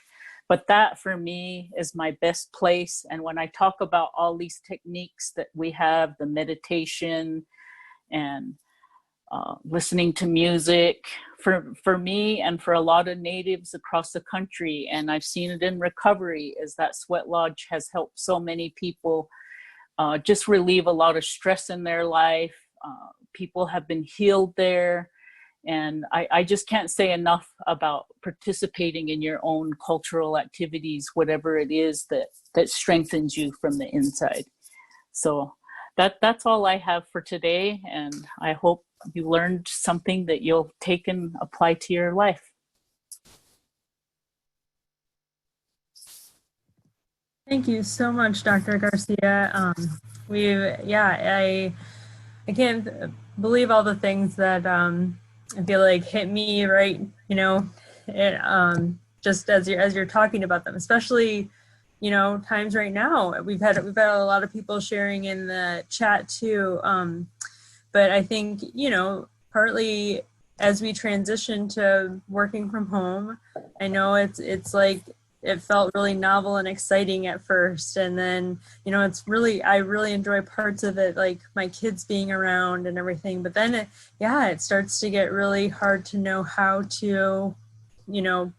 Speaker 2: But that for me is my best place. And when I talk about all these techniques that we have, the meditation and listening to music, for me and for a lot of natives across the country, and I've seen it in recovery, is that sweat lodge has helped so many people just relieve a lot of stress in their life. People have been healed there. And I just can't say enough about participating in your own cultural activities, whatever it is that strengthens you from the inside. So that's all I have for today. And I hope you learned something that you'll take and apply to your life.
Speaker 1: Thank you so much, Dr. Garcia. I can't believe all the things that I feel like hit me right, just as you're talking about them, especially, times right now. We've had a lot of people sharing in the chat too. But I think, partly as we transition to working from home, I know it's like, it felt really novel and exciting at first. And then, I really enjoy parts of it, like my kids being around and everything. But then it starts to get really hard to know how to,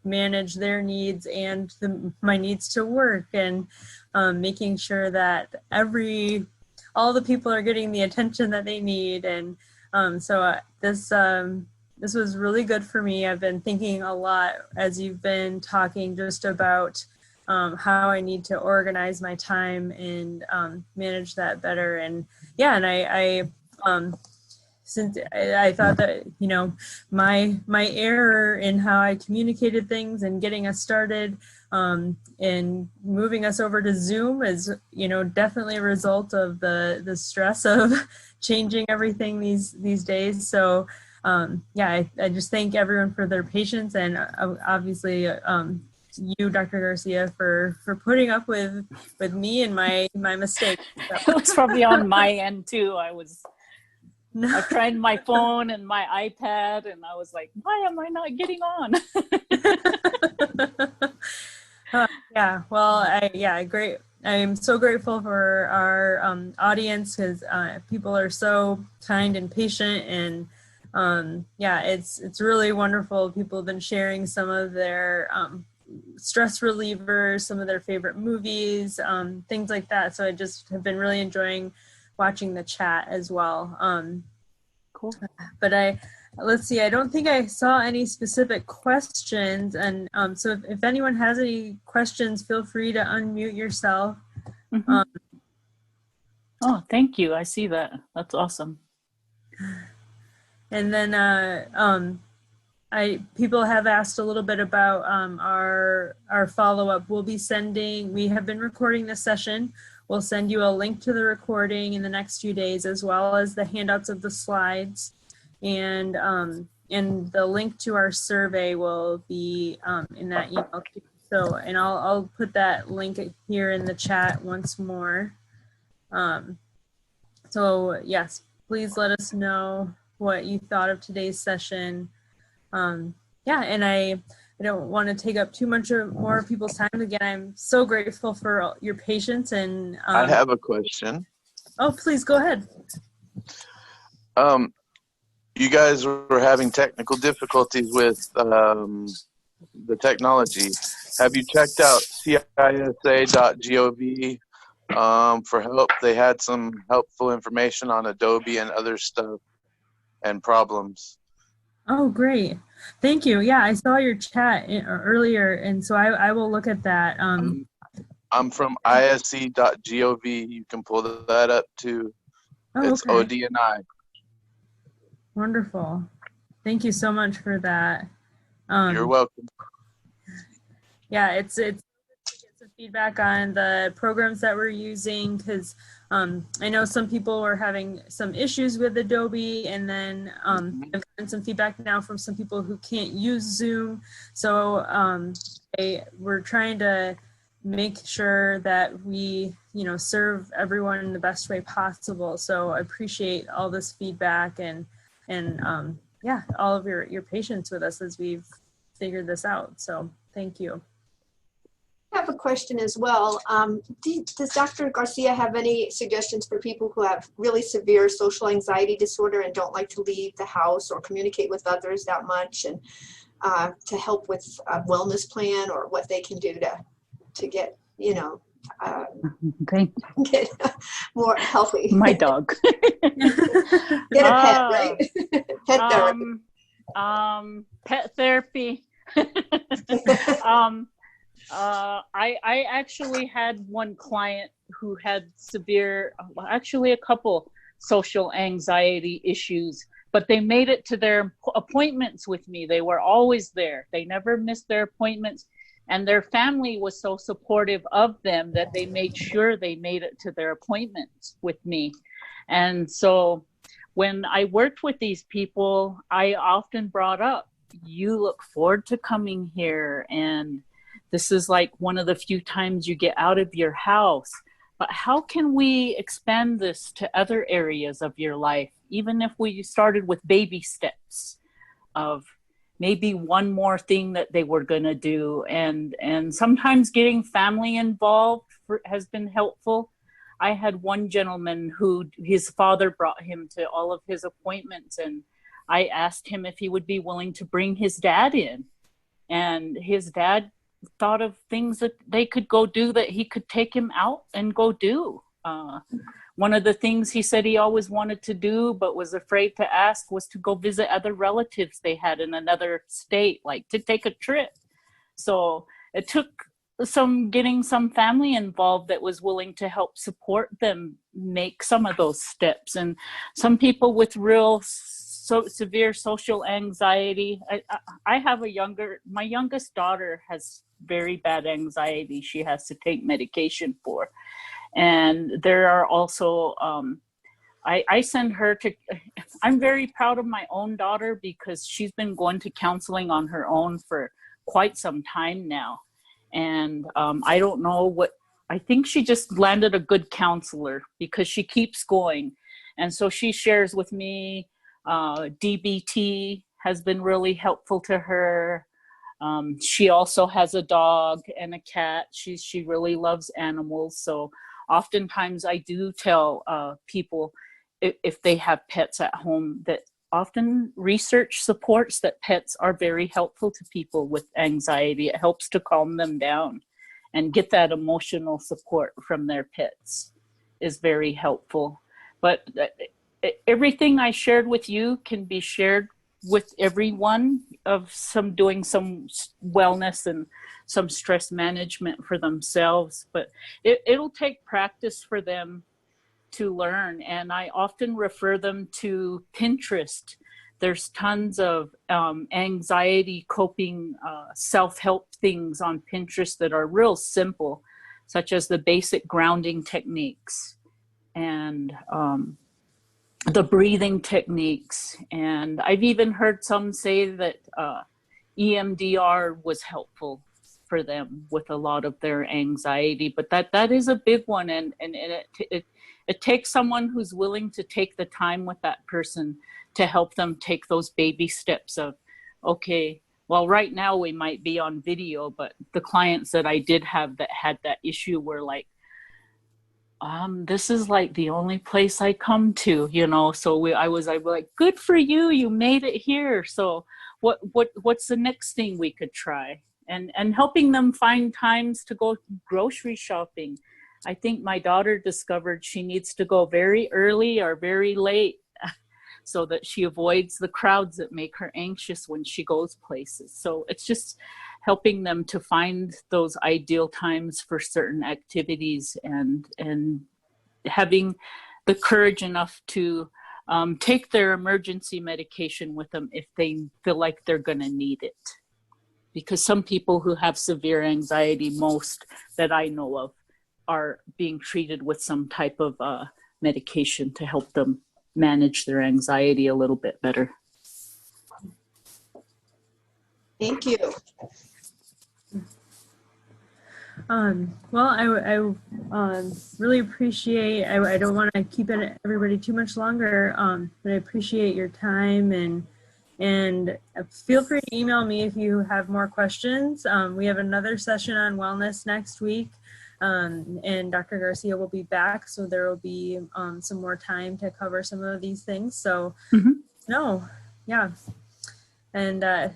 Speaker 1: manage their needs and my needs to work, and making sure that all the people are getting the attention that they need. And this was really good for me. I've been thinking a lot as you've been talking just about how I need to organize my time and manage that better. And since I thought that, my error in how I communicated things and getting us started and moving us over to Zoom is, definitely a result of the stress of changing everything these days. So I just thank everyone for their patience, and obviously you, Dr. Garcia, for putting up with me and my mistakes. So.
Speaker 2: It was probably on my end too. I tried my phone and my iPad, and I was like, why am I not getting on?
Speaker 1: Great. I am so grateful for our audience, because people are so kind and patient, and it's really wonderful. People have been sharing some of their stress relievers, some of their favorite movies, things like that. So I just have been really enjoying watching the chat as well.
Speaker 2: Cool.
Speaker 1: But let's see, I don't think I saw any specific questions. And so if anyone has any questions, feel free to unmute yourself.
Speaker 2: Mm-hmm. Oh, thank you. I see that. That's awesome.
Speaker 1: And then people have asked a little bit about our follow-up. We have been recording this session. We'll send you a link to the recording in the next few days, as well as the handouts of the slides, and the link to our survey will be in that email too. So, and I'll put that link here in the chat once more. So yes, please let us know what you thought of today's session. Yeah, and I don't want to take up too much more of people's time. Again, I'm so grateful for your patience. And
Speaker 3: I have a question.
Speaker 1: Oh, please go ahead.
Speaker 3: You guys were having technical difficulties with the technology. Have you checked out cisa.gov for help? They had some helpful information on Adobe and other stuff and problems.
Speaker 1: Oh, great. Thank you. Yeah, I saw your chat earlier, and so I will look at that.
Speaker 3: I'm from isc.gov. You can pull that up too.
Speaker 1: Oh,
Speaker 3: It's
Speaker 1: okay.
Speaker 3: ODNI.
Speaker 1: Wonderful. Thank you so much for that.
Speaker 3: You're welcome.
Speaker 1: Yeah, it's good to get some feedback on the programs that we're using, because I know some people were having some issues with Adobe, and then I've gotten some feedback now from some people who can't use Zoom. So we're trying to make sure that we, serve everyone in the best way possible. So I appreciate all this feedback and yeah, all of your patience with us as we've figured this out. So thank you.
Speaker 4: I have a question as well. Does Dr. Garcia have any suggestions for people who have really severe social anxiety disorder and don't like to leave the house or communicate with others that much, and to help with a wellness plan, or what they can do to get,
Speaker 2: Okay.
Speaker 4: get more healthy?
Speaker 2: My dog.
Speaker 4: Get a pet, right? Pet therapy.
Speaker 2: Pet therapy. I actually had one client who had severe, well, actually a couple social anxiety issues, but they made it to their appointments with me. They were always there. They never missed their appointments, and their family was so supportive of them that they made sure they made it to their appointments with me. And so when I worked with these people, I often brought up, you look forward to coming here, and this is like one of the few times you get out of your house. But how can we expand this to other areas of your life? Even if we started with baby steps of maybe one more thing that they were going to do. And sometimes getting family involved has been helpful. I had one gentleman who his father brought him to all of his appointments, and I asked him if he would be willing to bring his dad in. And his dad thought of things that they could go do, that he could take him out and go do. One of the things he said he always wanted to do but was afraid to ask was to go visit other relatives they had in another state, like to take a trip. So it took getting some family involved that was willing to help support them make some of those steps. And some people with real severe social anxiety. I have my youngest daughter has very bad anxiety she has to take medication for. And there are also, I send her to, I'm very proud of my own daughter because she's been going to counseling on her own for quite some time now. And I don't know I think she just landed a good counselor because she keeps going. And so she shares with me, DBT has been really helpful to her. She also has a dog and a cat. She really loves animals. So oftentimes I do tell people if they have pets at home that often research supports that pets are very helpful to people with anxiety. It helps to calm them down, and get that emotional support from their pets is very helpful. But everything I shared with you can be shared with everyone of doing some wellness and some stress management for themselves. But it'll take practice for them to learn. And I often refer them to Pinterest. there's tons of anxiety coping self-help things on Pinterest that are real simple, such as the basic grounding techniques and the breathing techniques. And I've even heard some say that EMDR was helpful for them with a lot of their anxiety, but that is a big one. And it takes someone who's willing to take the time with that person to help them take those baby steps of, okay, well, right now we might be on video, but the clients that I did have that had that issue were like, this is like the only place I come to, you know. So I was like, good for you, you made it here. So what's the next thing we could try? And helping them find times to go grocery shopping. I think my daughter discovered she needs to go very early or very late so that she avoids the crowds that make her anxious when she goes places. So it's just helping them to find those ideal times for certain activities and having the courage enough to take their emergency medication with them if they feel like they're gonna need it. Because some people who have severe anxiety, most that I know of, are being treated with some type of medication to help them manage their anxiety a little bit better.
Speaker 4: Thank you.
Speaker 1: Well, I really appreciate, I don't want to keep everybody too much longer, but I appreciate your time, and feel free to email me if you have more questions. We have another session on wellness next week, and Dr. Garcia will be back, so there will be some more time to cover some of these things. So, yeah. And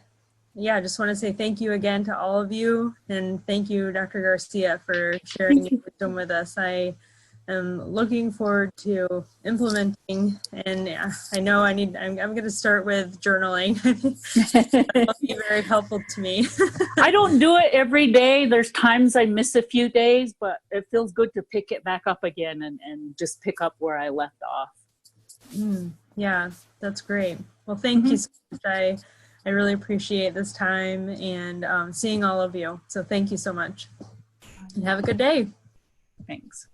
Speaker 1: yeah, I just want to say thank you again to all of you, and thank you, Dr. Garcia, for sharing your wisdom with us. I am looking forward to implementing, and I know I'm going to start with journaling. That'll be very helpful to me.
Speaker 2: I don't do it every day. There's times I miss a few days, but it feels good to pick it back up again and just pick up where I left off.
Speaker 1: Yeah, that's great. Well, thank you so much. I really appreciate this time and seeing all of you. So thank you so much. And have a good day.
Speaker 2: Thanks.